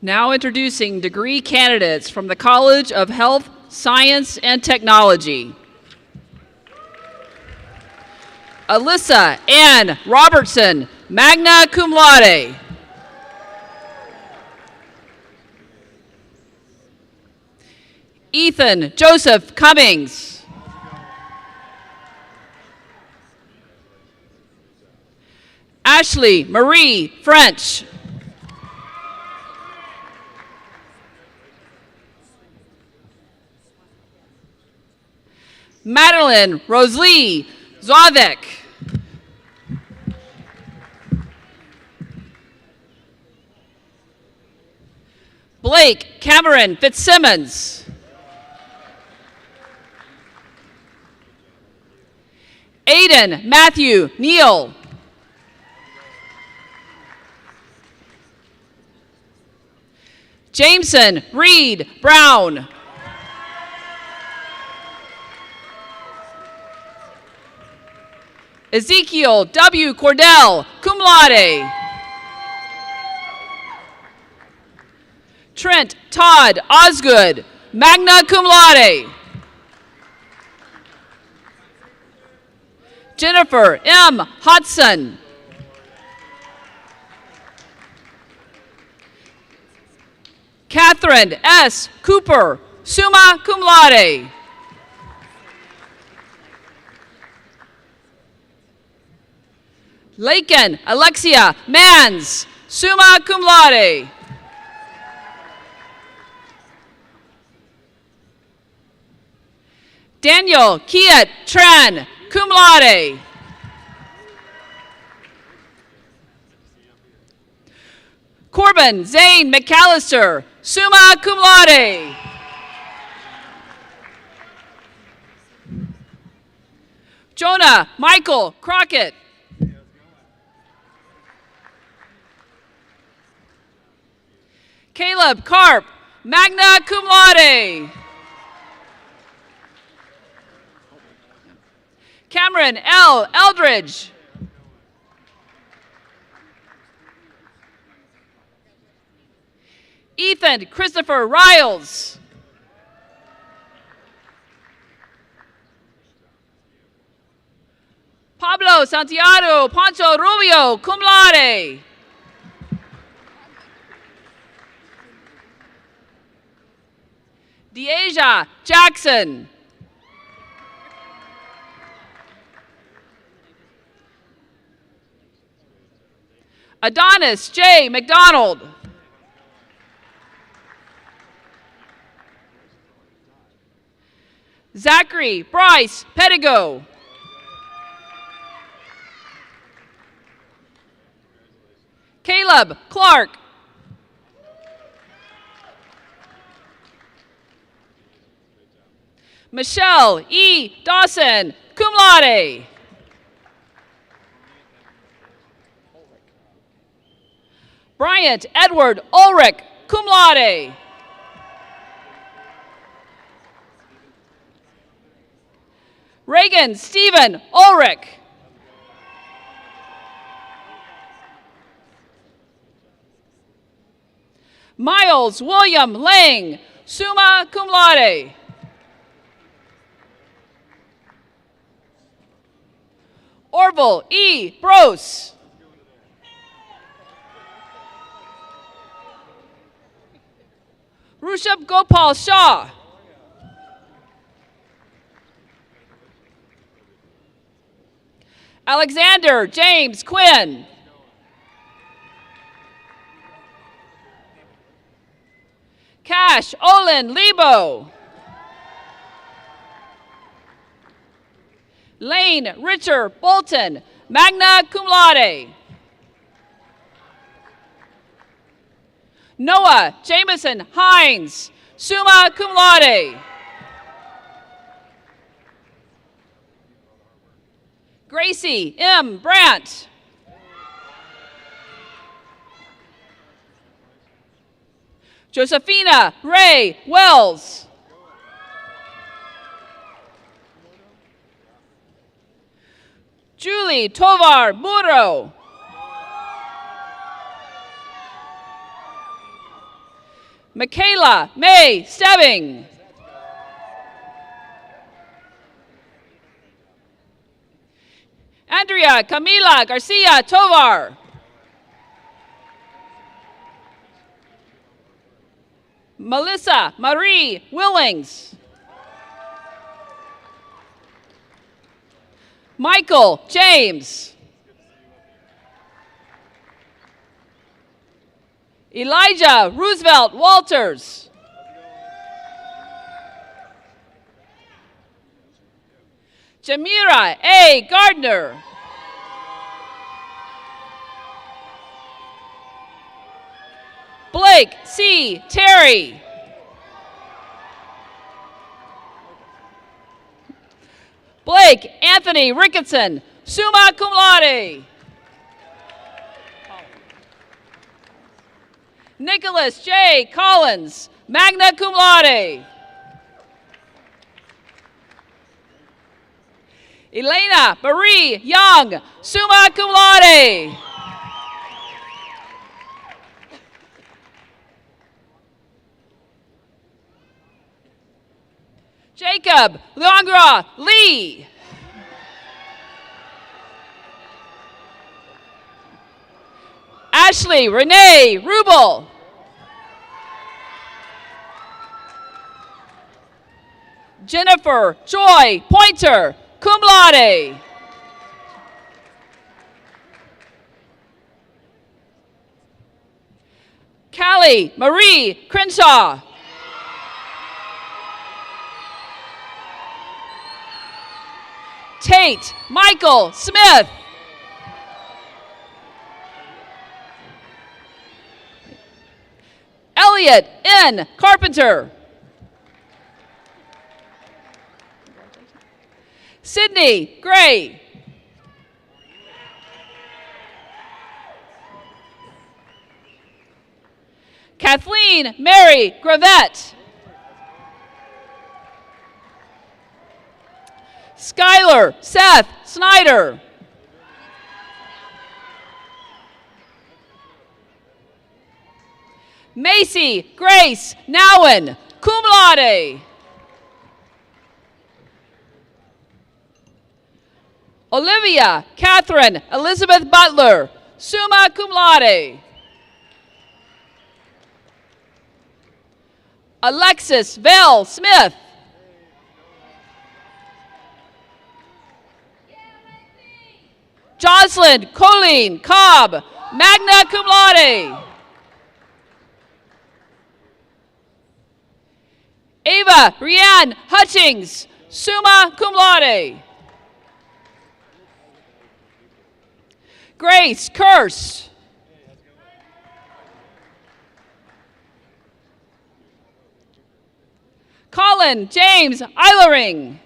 J: Now introducing degree candidates from the College of Health, Science, and Technology. Alyssa Ann Robertson, magna cum laude. Ethan Joseph Cummings. Ashley Marie French. Madeline Rosalie Zavek. Blake Cameron Fitzsimmons. Aiden Matthew Neal. Jameson Reed Brown. Ezekiel W. Cordell, cum laude. Trent Todd Osgood, magna cum laude. Jennifer M. Hodson. Catherine S. Cooper, summa cum laude. Laken Alexia Mans, summa cum laude. Daniel Kiet Tran, cum laude. Corbin Zane McAllister, summa cum laude. Jonah Michael Crockett. Caleb Karp, magna cum laude. Cameron L. Eldridge. Ethan Christopher Riles. Pablo Santiago Poncho Rubio, cum laude. Deasia Jackson. Adonis J. McDonald. Zachary Bryce Pedigo. Caleb Clark. Michelle E. Dawson, cum laude. Bryant Edward Ulrich, cum laude. Reagan Stephen Ulrich. Miles William Lang, summa cum laude. Orville E. Brose. Rushabh Gopal Shah. Alexander James Quinn. Cash Olin Lebo. Lane Richard Bolton, magna cum laude. Noah Jameson Hines, summa cum laude. Gracie M. Brandt. Josephina Ray Wells. Julie Tovar Burro. Michaela May Stebbing. Andrea Camila Garcia Tovar. Melissa Marie Willings. Michael James. Elijah Roosevelt Walters. Jamira A. Gardner. Blake C. Terry. Blake Anthony Ricketson, summa cum laude. Nicholas J. Collins, magna cum laude. Elena Marie Young, summa cum laude. Jacob Luangra Lee. Ashley Renee Rubel. Jennifer Joy Pointer, cum laude. Callie Marie Crenshaw. Tate Michael Smith. Elliot N. Carpenter. Sydney Gray. Kathleen Mary Gravette. Skylar Seth Snyder. Macy Grace Nowen, cum laude. Olivia Catherine Elizabeth Butler, summa cum laude. Alexis Vale Smith. Jocelyn Colleen Cobb, magna cum laude. Ava Rianne Hutchings, summa cum laude. Grace Curse. Colin James Eilering.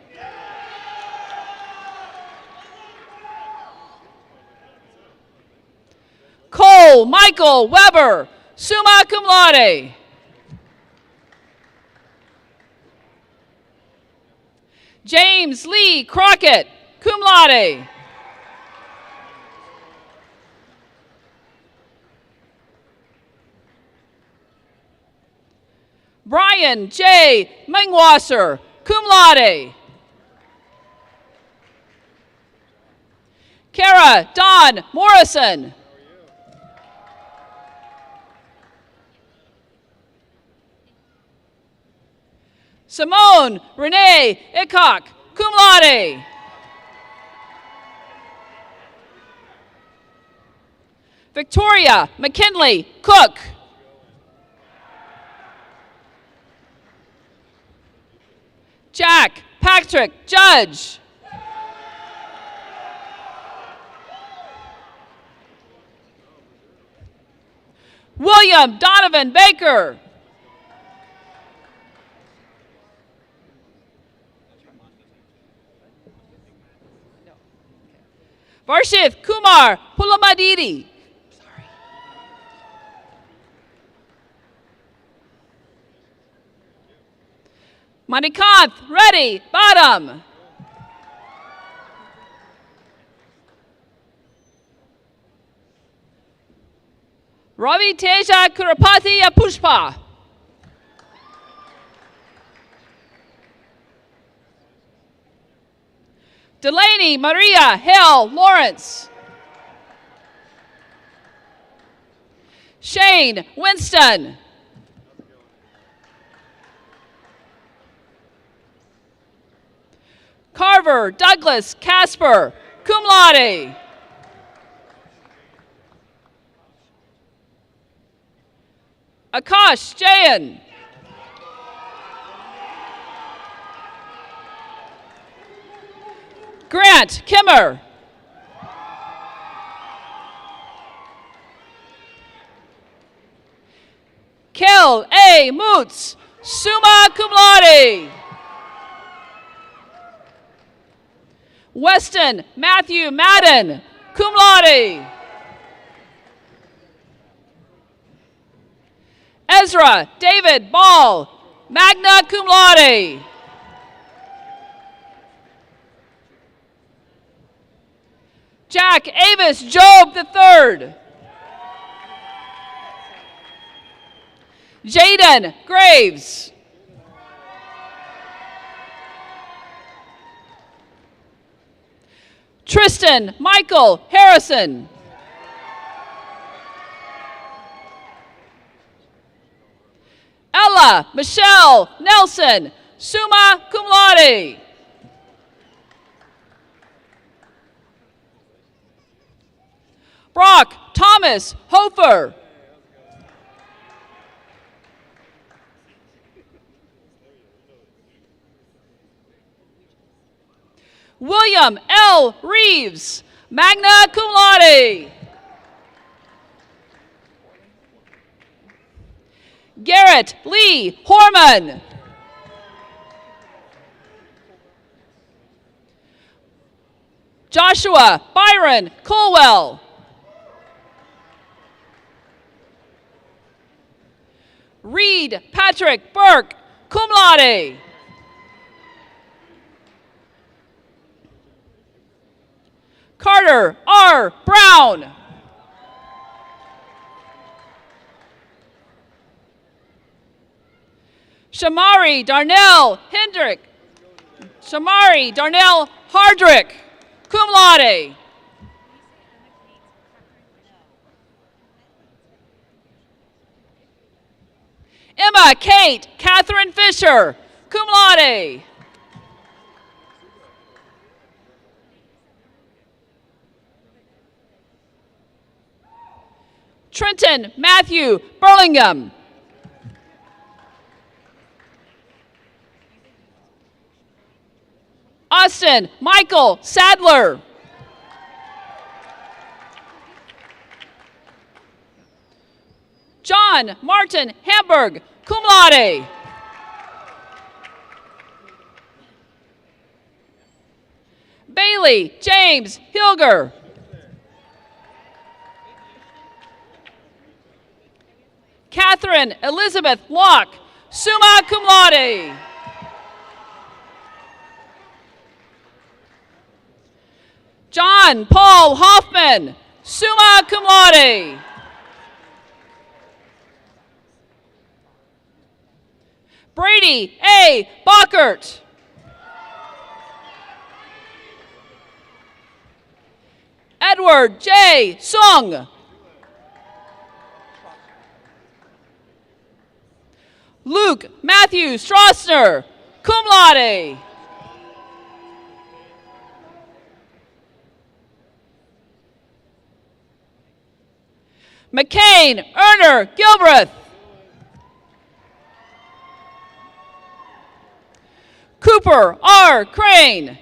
J: Cole Joel Michael Weber, summa cum laude. James Lee Crockett, cum laude. Brian J. Mengwasser, cum laude. Kara Dawn Morrison. Simone Renee Ickok, cum laude. Victoria McKinley Cook. Jack Patrick Judge. William Donovan Baker. Varshith Kumar Pulamadidi. Manikanth Reddy Bottom. Ravi Teja Kurapati Pushpa. Delaney Maria Hale Lawrence. Shane Winston. Carver Douglas Casper, cum laude. Akash Jayan. Grant Kimmer. Kel A. Moots, summa cum laude. Weston Matthew Madden, cum laude. Ezra David Ball, magna cum laude. Jack Avis Job III. Jaden Graves. Tristan Michael Harrison. Ella Michelle Nelson, summa cum laude. Brock Thomas Hofer. William L. Reeves, magna cum laude. Garrett Lee Horman. Joshua Byron Colwell. Reed Patrick Burke, cum laude. Carter R. Brown. Shamari Darnell Hendrick. Shamari Darnell Hardrick, cum laude. Emma Kate Catherine Fisher, cum laude. Trenton Matthew Burlingham. Austin Michael Sadler. John Martin Hamburg, cum laude. Bailey James Hilger. Catherine Elizabeth Locke, summa cum laude. John Paul Hoffman, summa cum laude. Brady A. Bockert. Edward J. Sung. Luke Matthew Strossner, cum laude. McCain Erner Gilbreth. Cooper R. Crane.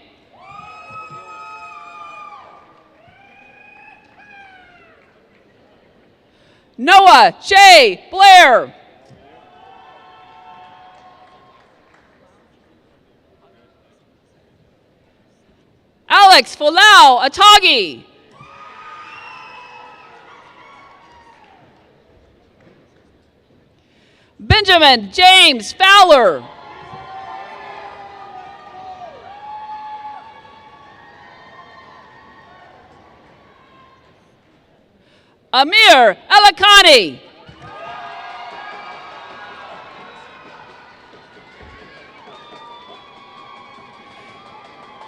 J: Noah J. Blair. Alex Folau Atagi. Benjamin James Fowler. Amir Elakani.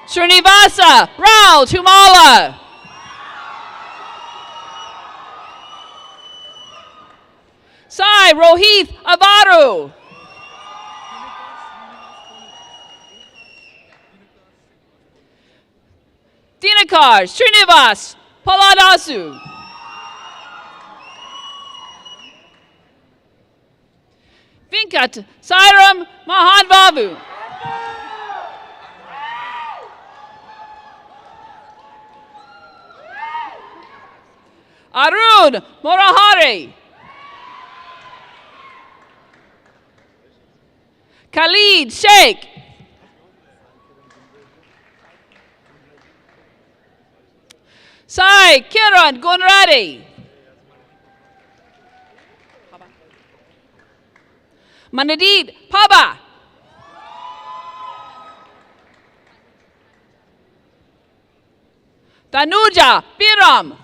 J: Srinivasa Rao Tumala. Sai Rohith Avaru. Dinakar Srinivas Paladasu. Vinkat Sairam Mahanbabu. Arun Morahari. Khalid Sheikh. Sai Kiran Gunradi. Manadid Paba. Tanuja Piram.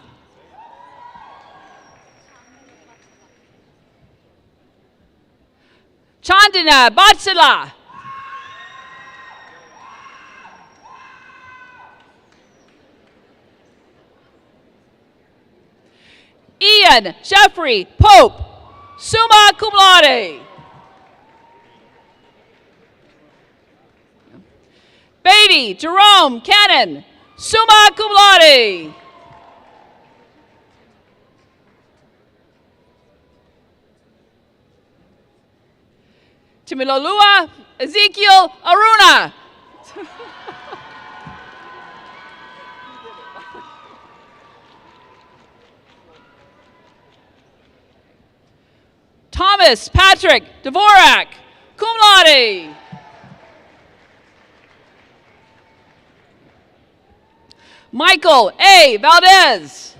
J: Chandana Batsala. Ian Jeffrey Pope, summa cum laude. Beatty Jerome Cannon, summa cum laude. Timilolua Ezekiel Aruna. Thomas Patrick Dvorak, cum laude. Michael A. Valdez.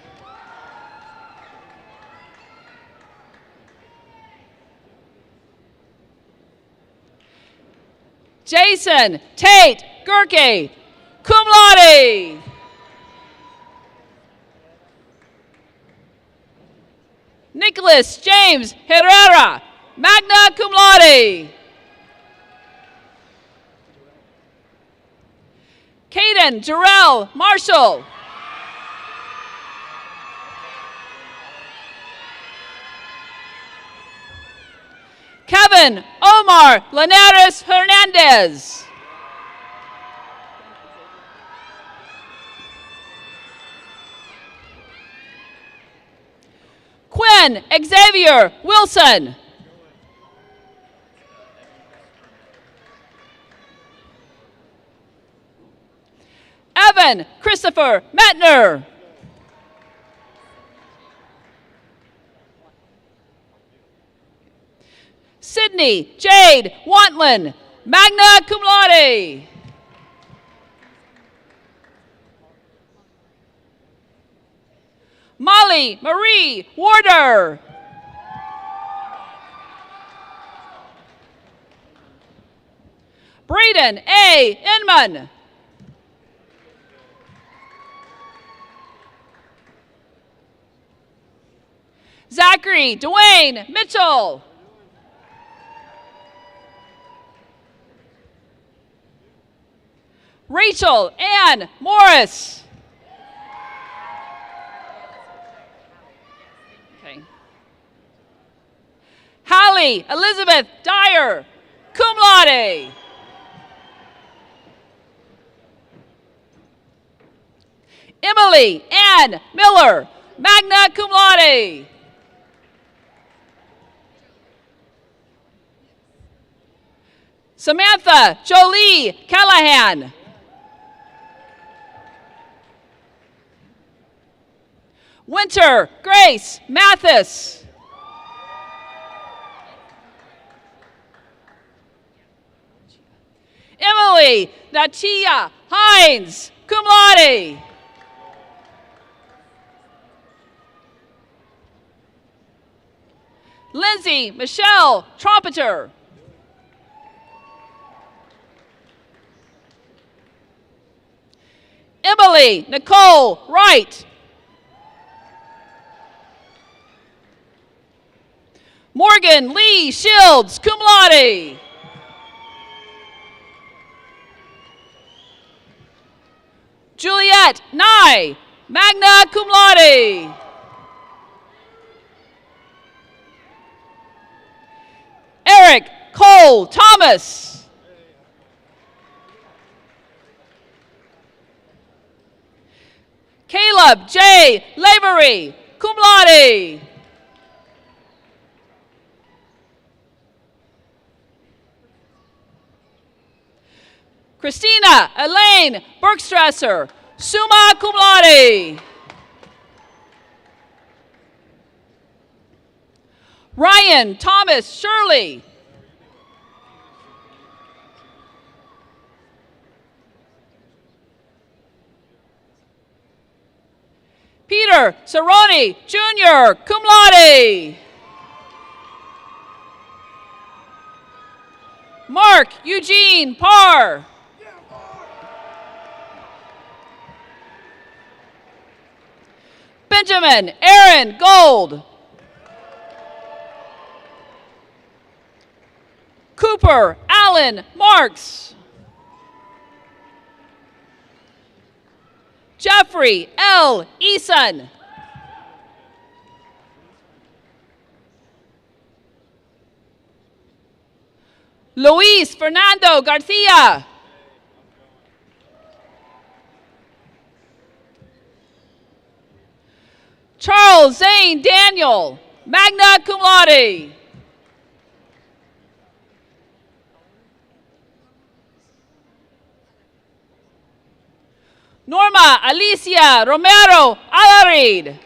J: Jason Tate Gurke, cum laude. Nicholas James Herrera, magna cum laude. Caden Jarrell Marshall. Kevin Omar Linares Hernandez. Quinn Xavier Wilson. Evan Christopher Metner. Sydney Jade Wantlin, magna cum laude. Molly Marie Warder. Braden A. Inman. Zachary Dwayne Mitchell. Rachel Ann Morris. Okay. Hallie Elizabeth Dyer, cum laude. Emily Ann Miller, magna cum laude. Samantha Jolie Callahan. Winter Grace Mathis. Emily Natia Hines, cum laude. Lindsay Michelle Trumpeter. Emily Nicole Wright. Morgan Lee Shields, cum laude. Juliet Nye, magna cum laude. Eric Cole Thomas. Caleb J. Lavery, cum laude. Christina Elaine Bergstrasser, summa cum laude. Ryan Thomas Shirley. Peter Cerrone Jr., cum laude. Mark Eugene Parr. Benjamin Aaron Gold. Cooper Allen Marks. Jeffrey L. Eason. Luis Fernando Garcia. Charles Zane Daniel, magna cum laude. Norma Alicia Romero Alarid.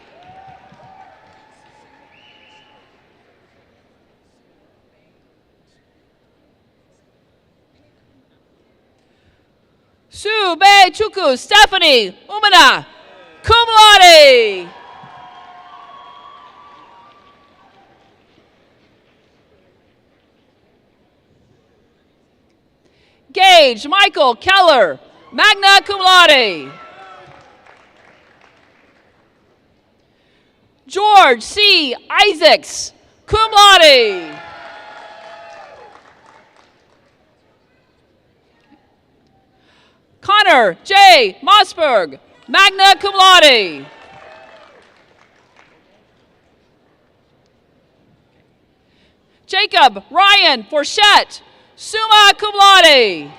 J: Sue Bay Chuku Stephanie Umana, cum laude. Gage Michael Keller, magna cum laude. George C. Isaacs, cum laude. Connor J. Mossberg, magna cum laude. Jacob Ryan Forchette, summa cum laude.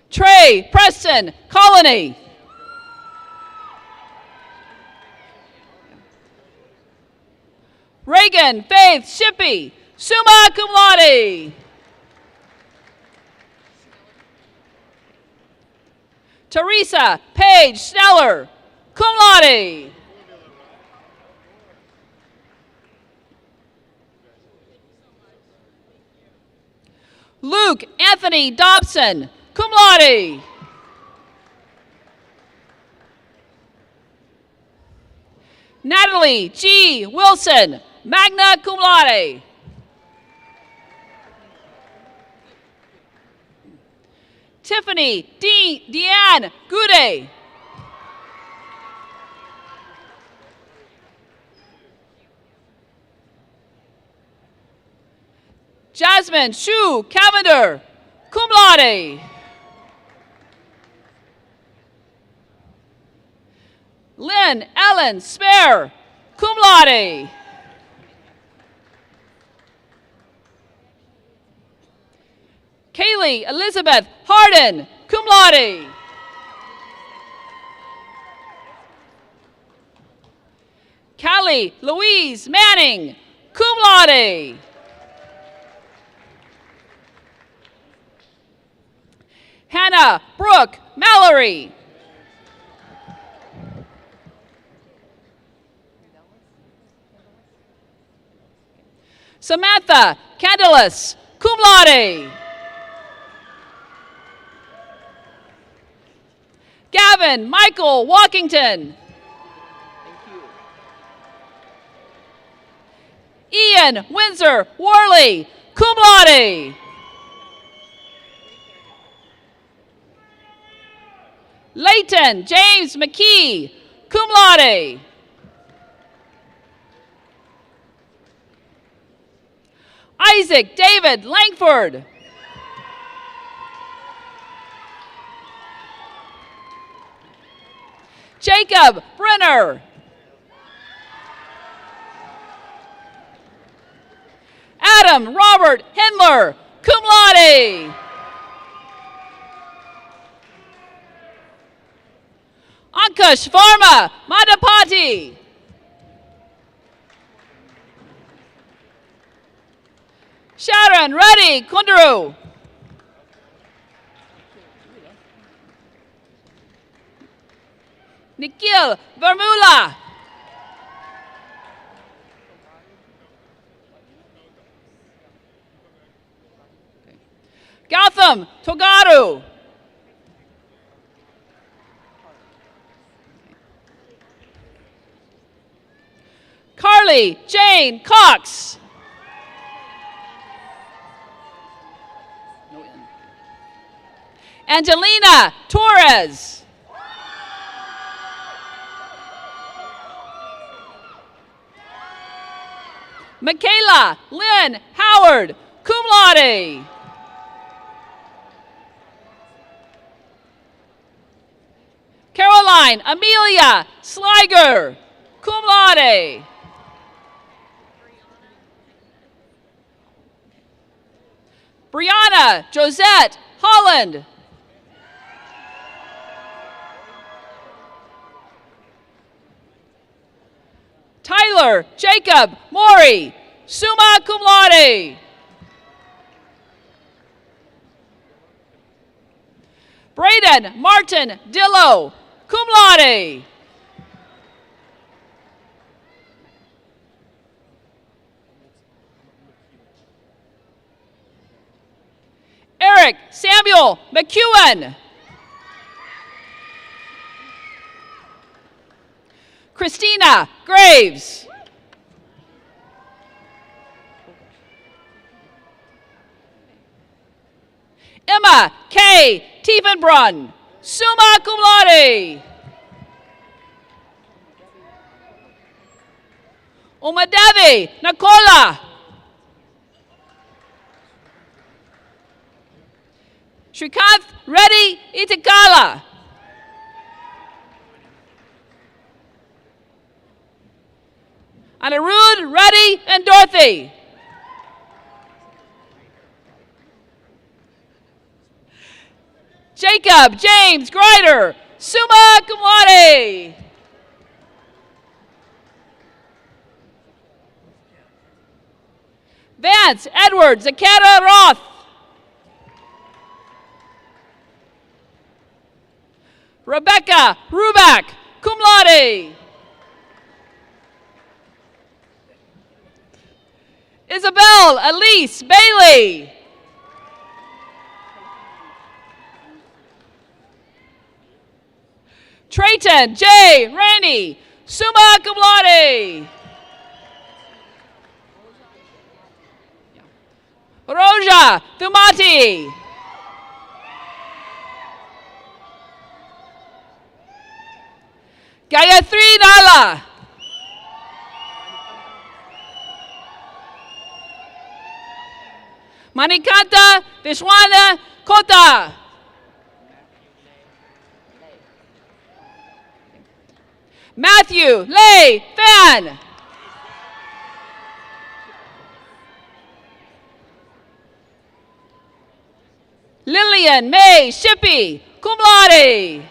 J: Trey Preston Colony. Reagan Faith Shippey, summa cum laude. Teresa Paige Sneller, cum laude. Luke Anthony Dobson, cum laude. Natalie Haley G. Wilson, magna cum laude. Tiffany Deanne Gude. Jasmine Shu Cavender, cum laude. Lynn Ellen Spare, cum laude. Kaylee Elizabeth Harden, cum laude. Callie Louise Manning, cum laude. Hannah Brooke Mallory. Samantha Candelas, cum laude. Gavin Michael Walkington. Ian Windsor Worley, cum laude. Leighton James McKee, cum laude. Isaac David Langford. Jacob Brenner. Adam Robert Hendler, cum laude. Ankush Varma Madapati. Sharon Reddy Kundaru. Nikhil Vermula. Gautam Togaru. Carly Jane Cox. Angelina Torres. Michaela Lynn Howard, cum laude. Caroline Amelia Sliger, cum laude. Brianna Josette Holland. Tyler Jacob Maury, summa cum laude. Braden Martin Dillo, cum laude. Eric Samuel McEwen. Christina Graves. Emma K. Tiefenbrunn, summa cum laude. Umadevi Nicola. Shrikant Reddy Itikala. Anirudh Reddy and Dorothy. Jacob James Greider, summa cum laude. Vance Edward Zakata Roth. Rebecca Ruback, cum laude. Isabel Elise Bailey. Trayton J. Rainey, summa cum laude. Roja Thumati. Gayatri Nala. Manikanta Vishwana Kota. Matthew Lay Fan. Lillian May Shippey, cum laude.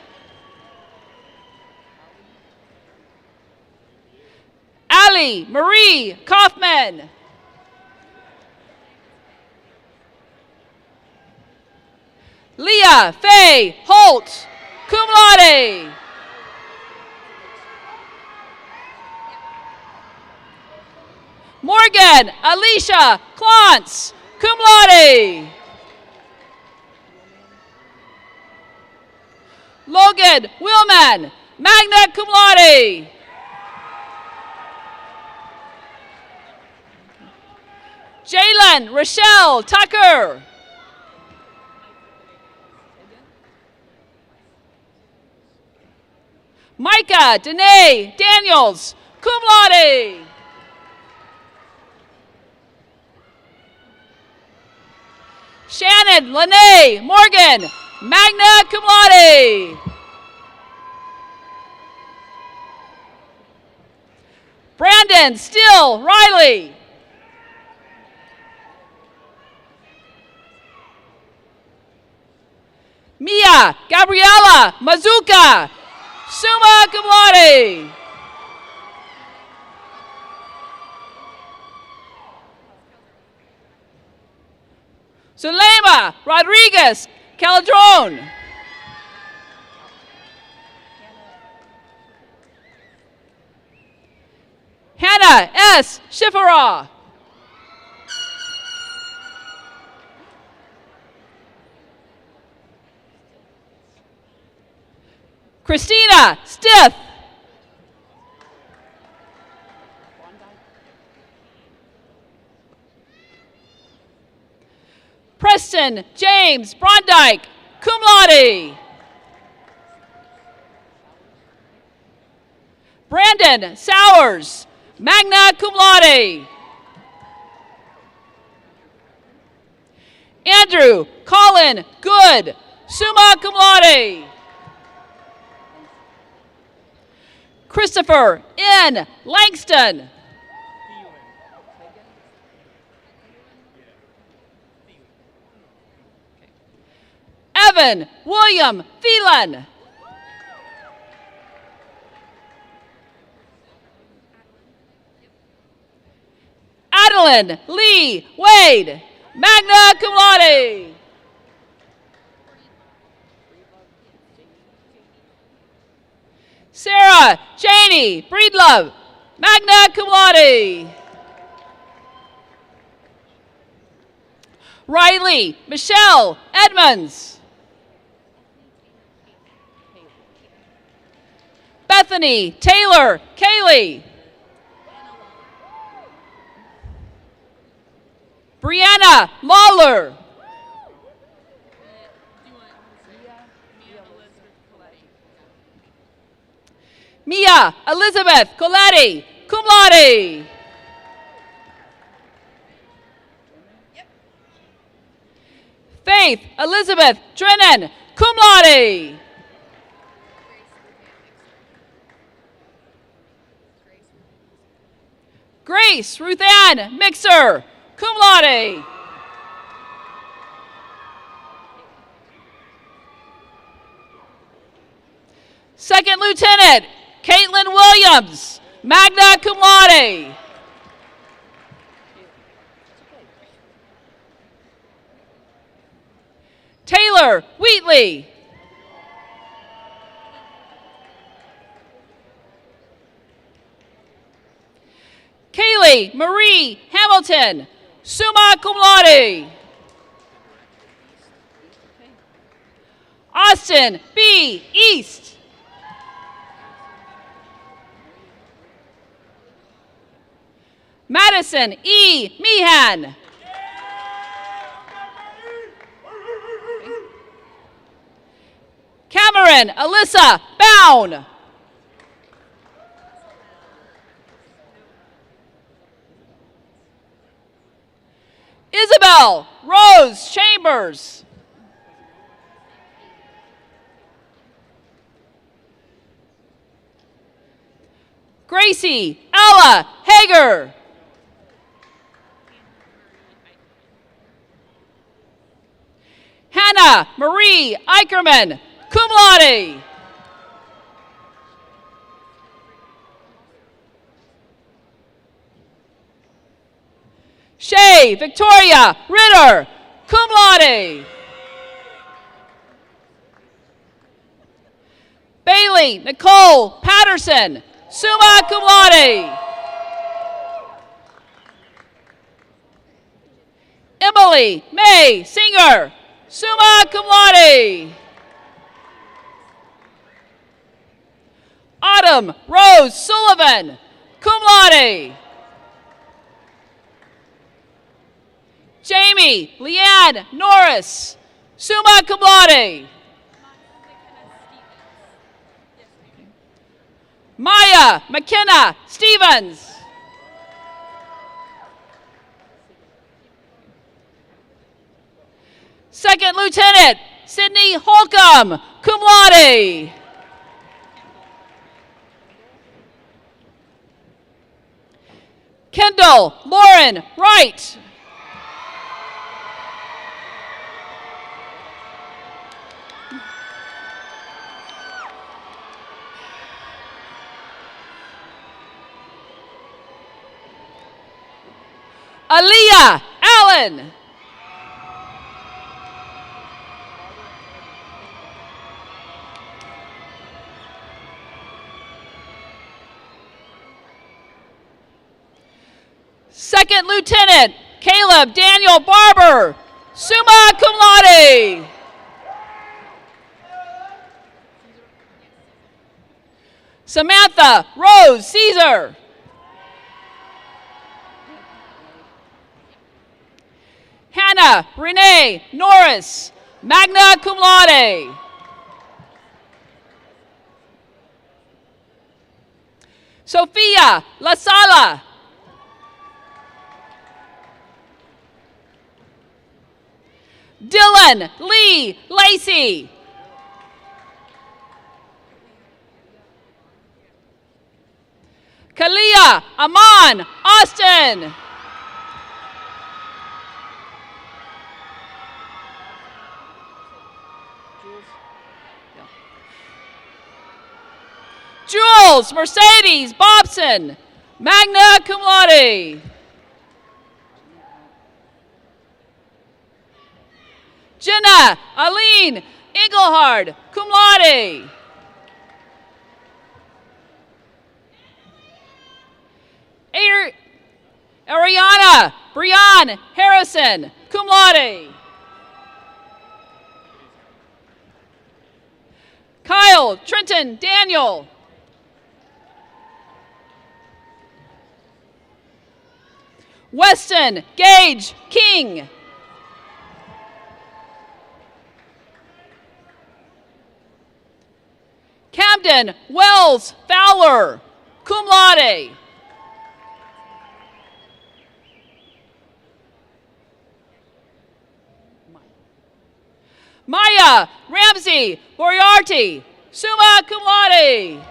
J: Ali Marie Kaufman. Leah Faye Holt, cum laude. Morgan Alicia Klontz, cum laude. Logan Willman, magna cum laude. Jalen Rochelle Tucker. Micah Danae Daniels, cum laude. Shannon Lene Morgan, magna cum laude. Brandon Still Riley. Mia Gabriela Mazuka, summa cum laude. Zulema Rodriguez Caladrone. Hannah S. Schifferah. Christina Stith. Preston James Brondike, cum laude. Brandon Sowers, magna cum laude. Andrew Colin Good, summa cum laude. Christopher N. Langston. Evan William Phelan. Adeline Lee Wade, magna cum laude. Sarah Cheney Breedlove, magna cum laude. Riley Michelle Edmonds. Bethany Taylor Kaylee. Brianna Lawler. Mia Elizabeth Coletti, cum laude. Faith Elizabeth Drennan, cum laude. Grace Ruthann Mixer, cum laude. Second Lieutenant Caitlin Williams, magna cum laude. Taylor Wheatley. Kaylee Marie Hamilton, summa cum laude. Austin B. East. Madison E. Meehan. Cameron Alyssa Bound. Isabel Rose Chambers. Gracie Ella Hager. Hannah Marie Eicherman, cum laude. Shay Victoria Ritter, cum laude. Bailey Nicole Patterson, summa cum laude. Emily May Singer, summa cum laude. Autumn Rose Sullivan, cum laude. Jamie Leanne Norris, summa cum laude. Maya McKenna Stevens. Second Lieutenant Sydney Holcomb, cum laude. Kendall Lauren Wright. Aaliyah Allen. Second Lieutenant Caleb Daniel Barber, summa cum laude. Samantha Rose Caesar. Hannah Renee Norris, magna cum laude. Sophia La Sala. Dylan Lee Lacey. Kalia Aman Austin. Jules Mercedes Bobson, magna cum laude. Jenna Aline Engelhard, cum laude. Ariana Brian Harrison, cum laude. Kyle Trenton Daniel. Weston Gage King. Camden Wells Fowler, cum laude. Maya Ramsey Moriarty, summa cum laude.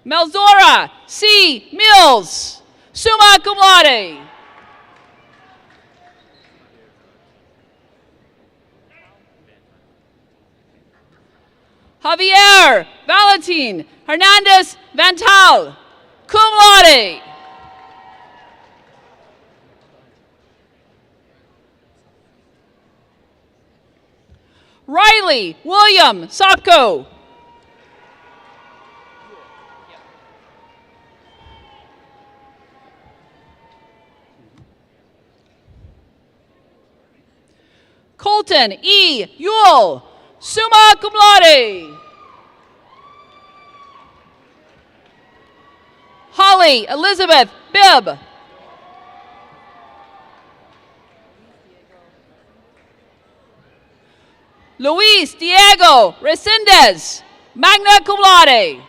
J: Melzora C. Mills, summa cum laude. Javier Valentin Hernandez Vantal, cum laude. Riley William Sopko. Colton E. Ewell, summa cum laude. Emily Elizabeth Bibb. Luis Diego Resendez, magna cum laude.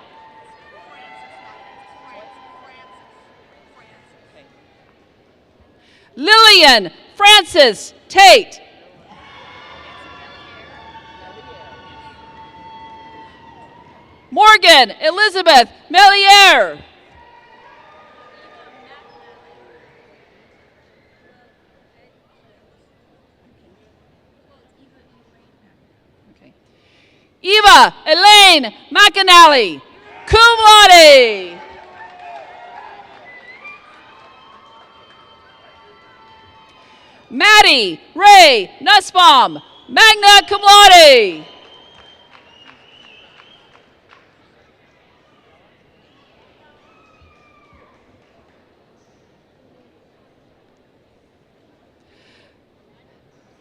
J: Lillian Francis Tate. Morgan Elizabeth Meliere. Eva Elaine McAnally, cum laude. Maddie Ray Nussbaum, magna cum laude.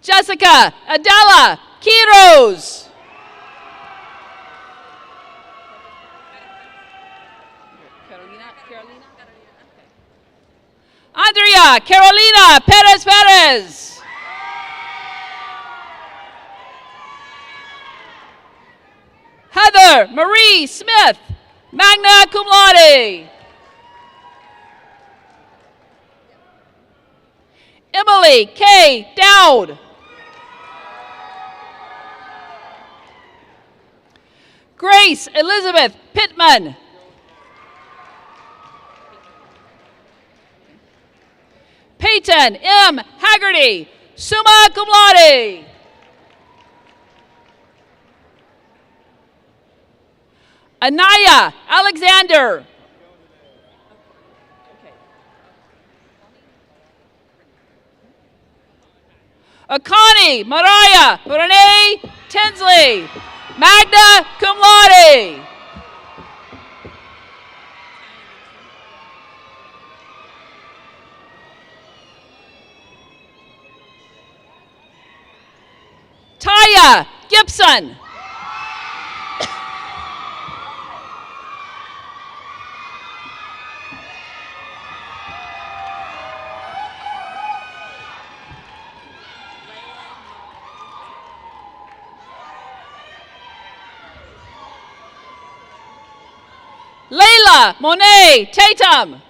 J: Jessica Adela Quiros. Andrea Carolina Perez Perez. Heather Marie Smith, magna cum laude. Emily K. Dowd. Grace Elizabeth Pittman. Peyton M. Haggerty, summa cum laude. Anaya Alexander. Akani Mariah Renee Tinsley, magna cum laude. Taya Gibson. Layla Monet Tatum.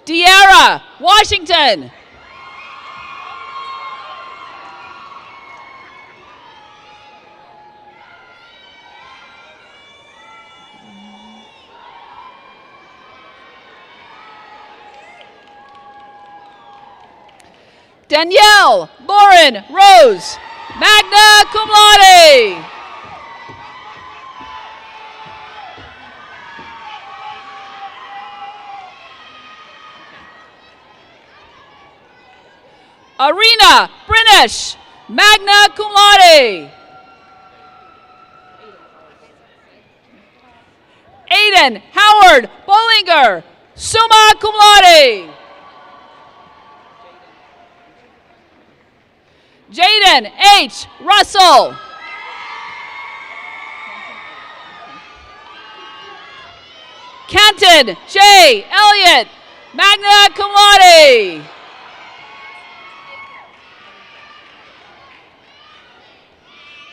J: De'Ara Washington. Danielle Lauren Rose, magna cum laude. Arena Brinish, magna cum laude. Aiden Howard Bollinger, summa cum laude. Jaden H. Russell. Kenton J. Elliott, magna cum laude.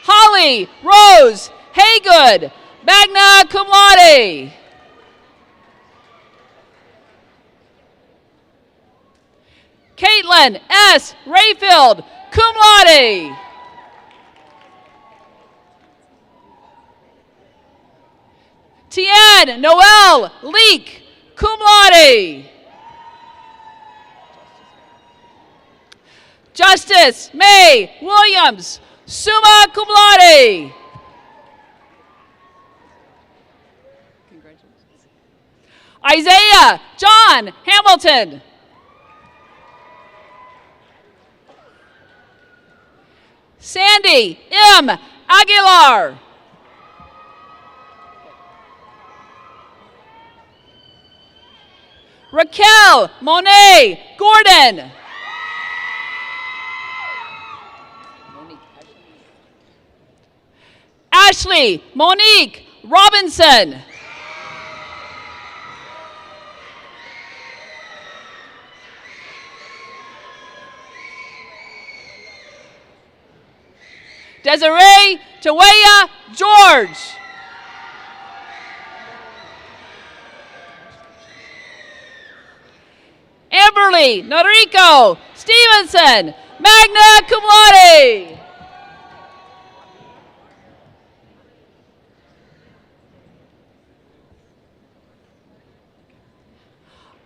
J: Holly Rose Haygood, magna cum laude. Caitlin S. Rayfield, cum laude. Tian Noel Leak, cum laude. Justice May Williams, summa cum laude. Isaiah John Hamilton. Sandy M. Aguilar. Raquel Monet Gordon. Ashley Monique Robinson. Desiree Tawaya George. Amberly Noriko Stevenson, magna cum laude.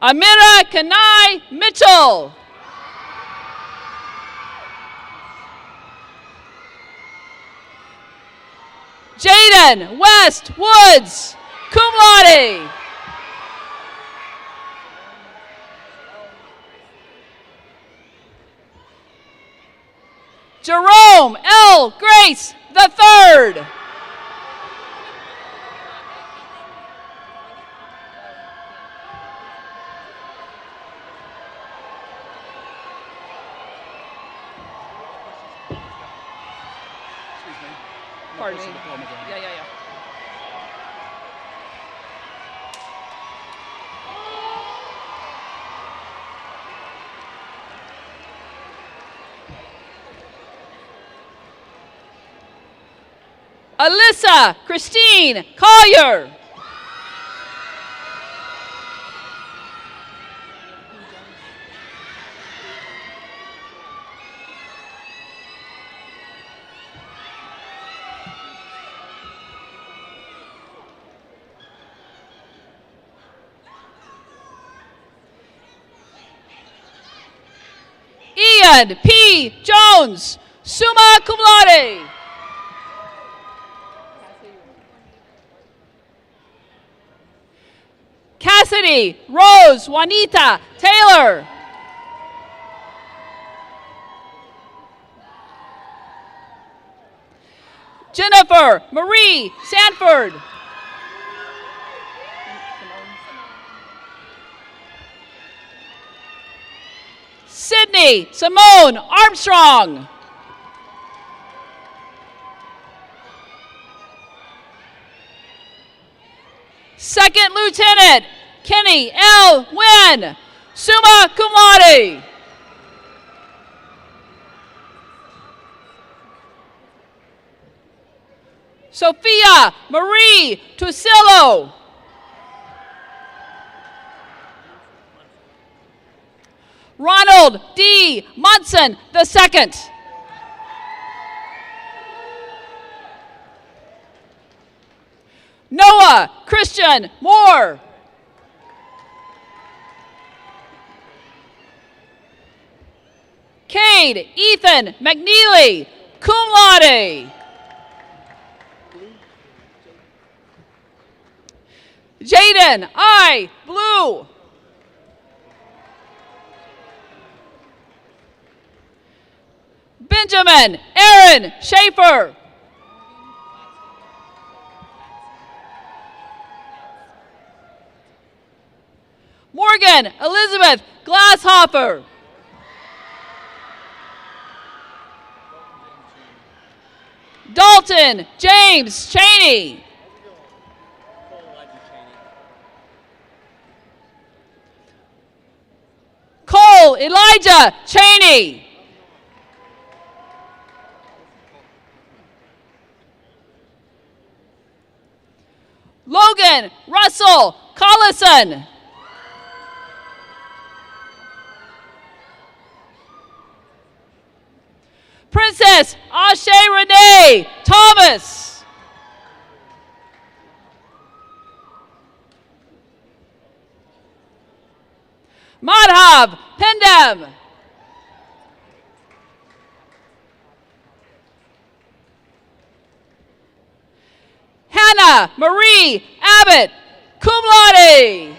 J: Amira Kanai Mitchell. Jaden West Woods, cum laude. Jerome L. Grace III. Pardon me. Yeah. Alyssa Christine Collier. Ian P. Jones, summa cum laude. Cassidy Rose Juanita Taylor. Jennifer Marie Sanford. Sydney Simone Armstrong. Second Lieutenant Kenny L. Wynn, summa cum laude. Sophia Marie Tusillo. Ronald D. Munson II. Noah Christian Moore. Cade Ethan McNeely, cum laude. Jaden I. Blue. Benjamin Aaron Schaefer. Morgan Elizabeth Glasshopper. Dalton James Cheney. Cole Elijah Cheney. Logan Russell Collison. Princess Ashe Renee Thomas. Madhav Pendam. Hannah Marie Abbott, cum laude.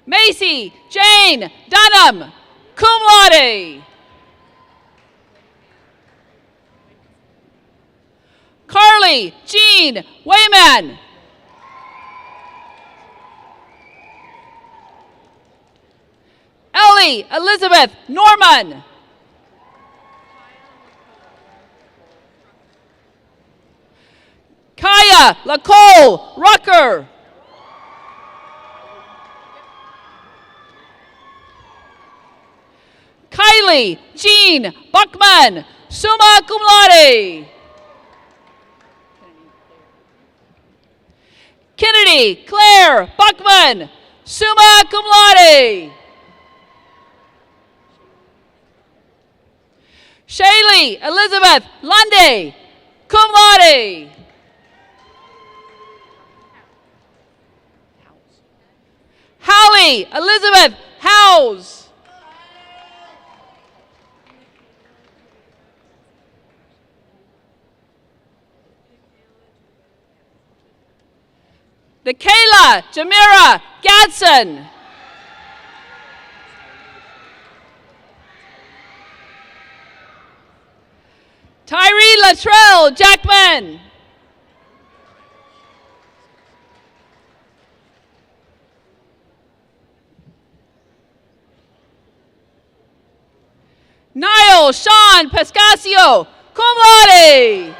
J: Macy Jane Dunham, cum laude. Carly Kelly Jean Wayman. Ellie Elizabeth Norman. Kaya Lacole Rucker. Kylie Jean Buckman, summa cum laude. Kennedy Claire Buckman, summa cum laude. Shaylee Elizabeth Lundy, cum laude. Hallie Elizabeth Howes. Nikayla Jamira Gadsden. Tyree Latrell Jackman. Niall Sean Pescasio, cum laude.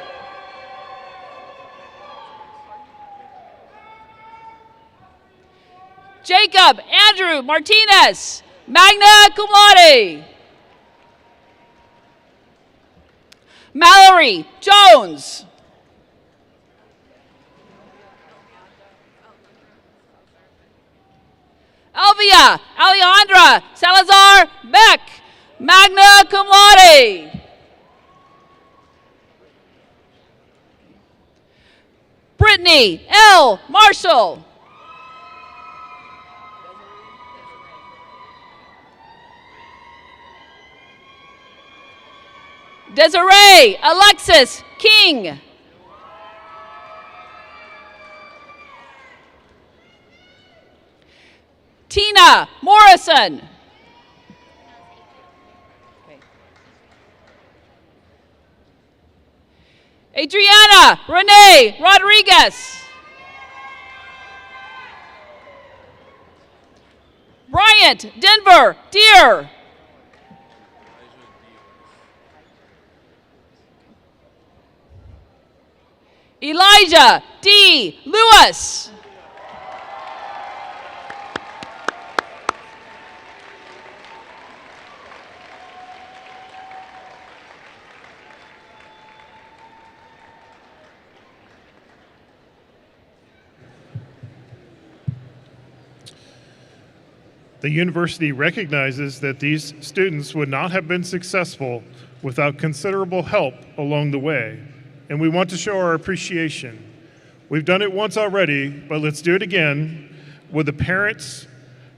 J: Jacob Andrew Martinez, magna cum laude. Mallory Jones. Elvia Alejandra Salazar Beck, magna cum laude. Brittany L. Marshall. Desiree Alexis King. Tina Morrison. Adriana Renee Rodriguez. Bryant Denver Deer. Elijah D. Lewis.
D: The university recognizes that these students would not have been successful without considerable help along the way, and we want to show our appreciation. We've done it once already, but let's do it again with the parents,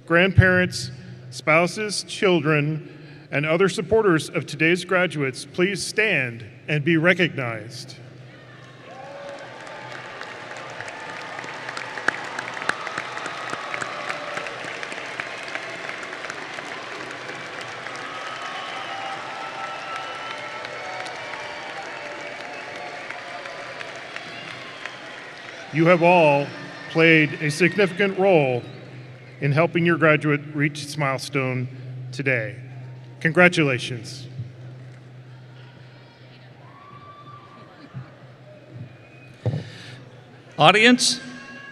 D: grandparents, spouses, children, and other supporters of today's graduates. Please stand and be recognized. You have all played a significant role in helping your graduate reach its milestone today. Congratulations.
B: Audience,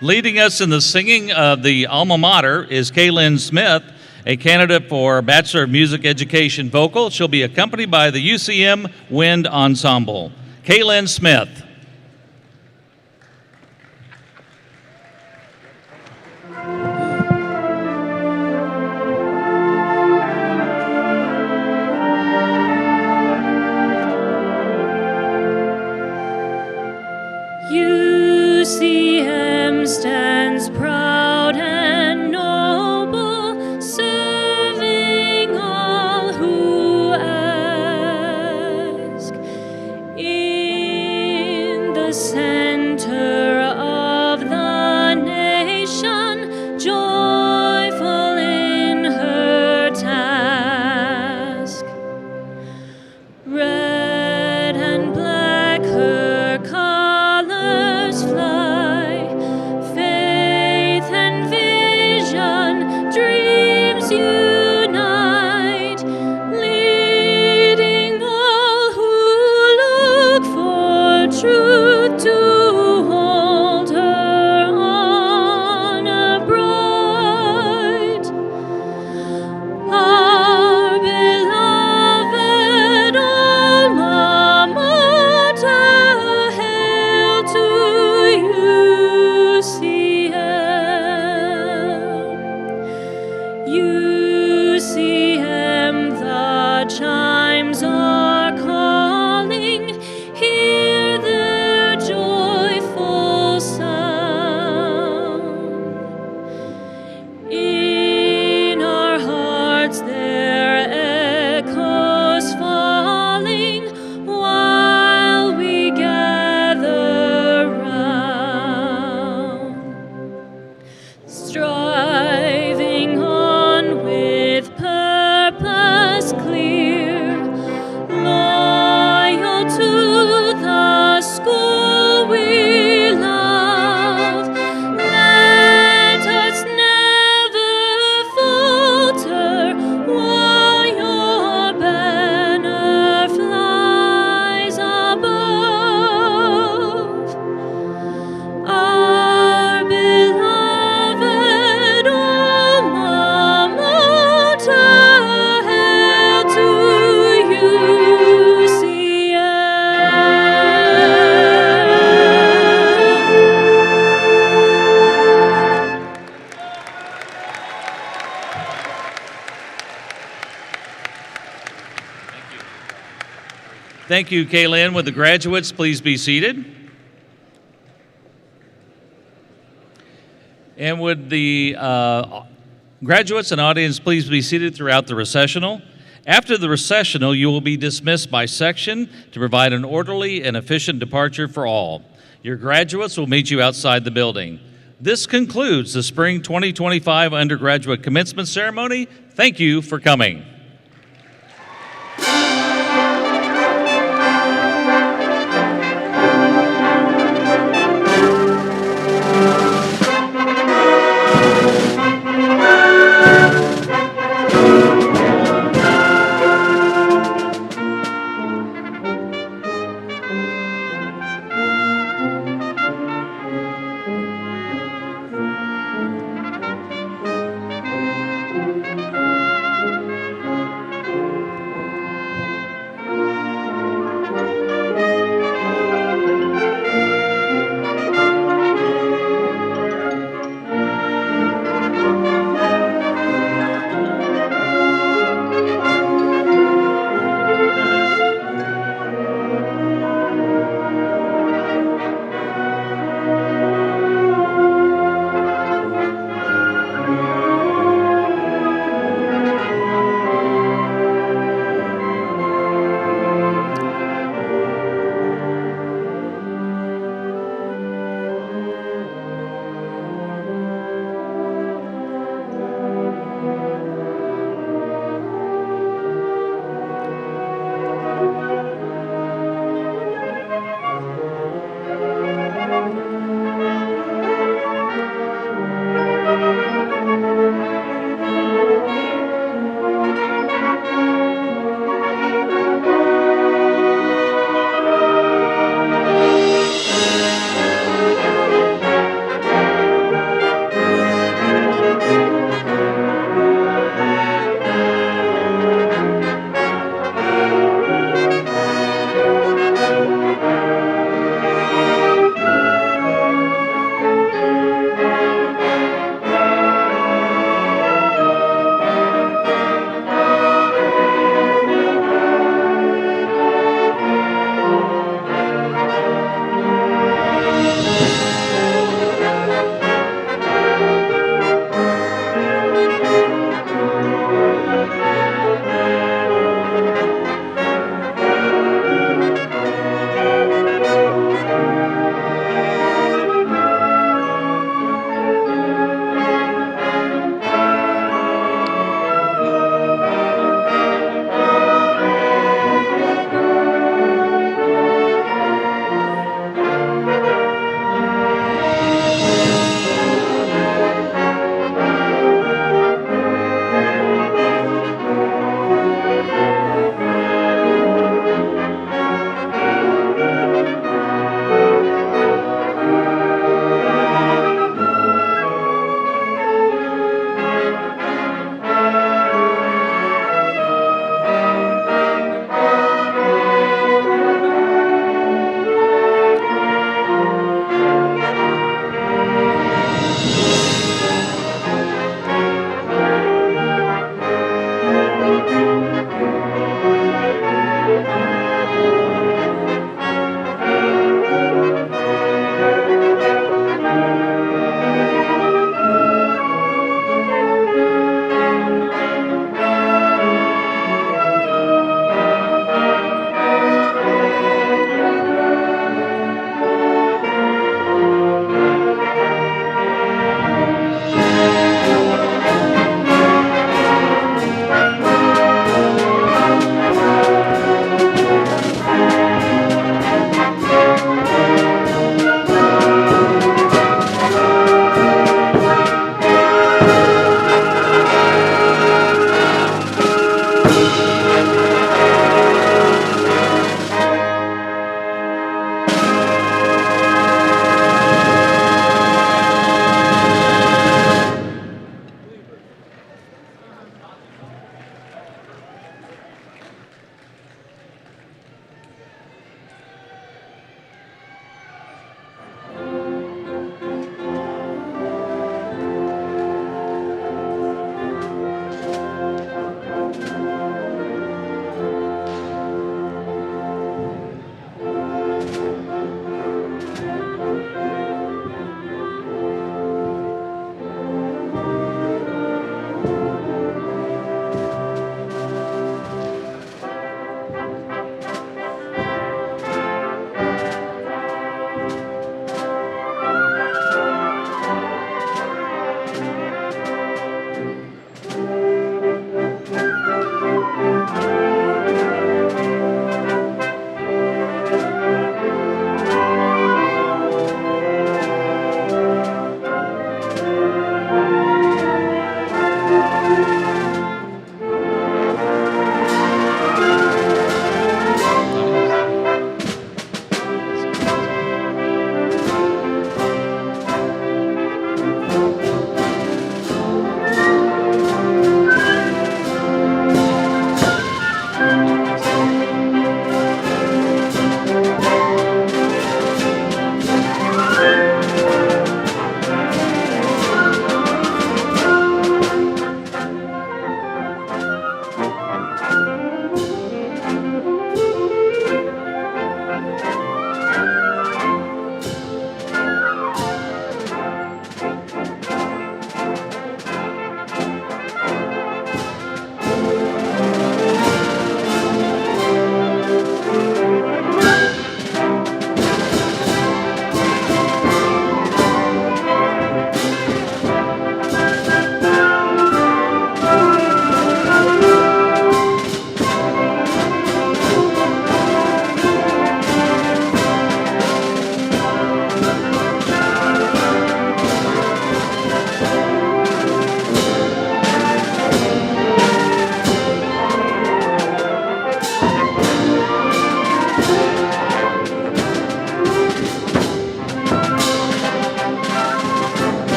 B: leading us in the singing of the alma mater is Kaylin Smith, a candidate for Bachelor of Music Education vocal. She'll be accompanied by the UCM Wind Ensemble. Kaylin Smith.
K: UCM stands proud and noble, serving all who ask. In the center of the nation, joyful in her task. Red and black her color, to hold her honor bright. Our beloved alma mater, hail to UCM. UCM, the chimes are calling, hear their joyful sound. In our hearts their echoes falling, while we gather round. Striving on with purpose clear, loyal to the school we love. Let us never falter while your banner flies above. Our beloved alma mater, hail to UCM.
B: Thank you, Kaylin. Would the graduates please be seated? And would the graduates and audience please be seated throughout the recessional? After the recessional, you will be dismissed by section to provide an orderly and efficient departure for all. Your graduates will meet you outside the building. This concludes the Spring 2025 Undergraduate Commencement Ceremony. Thank you for coming.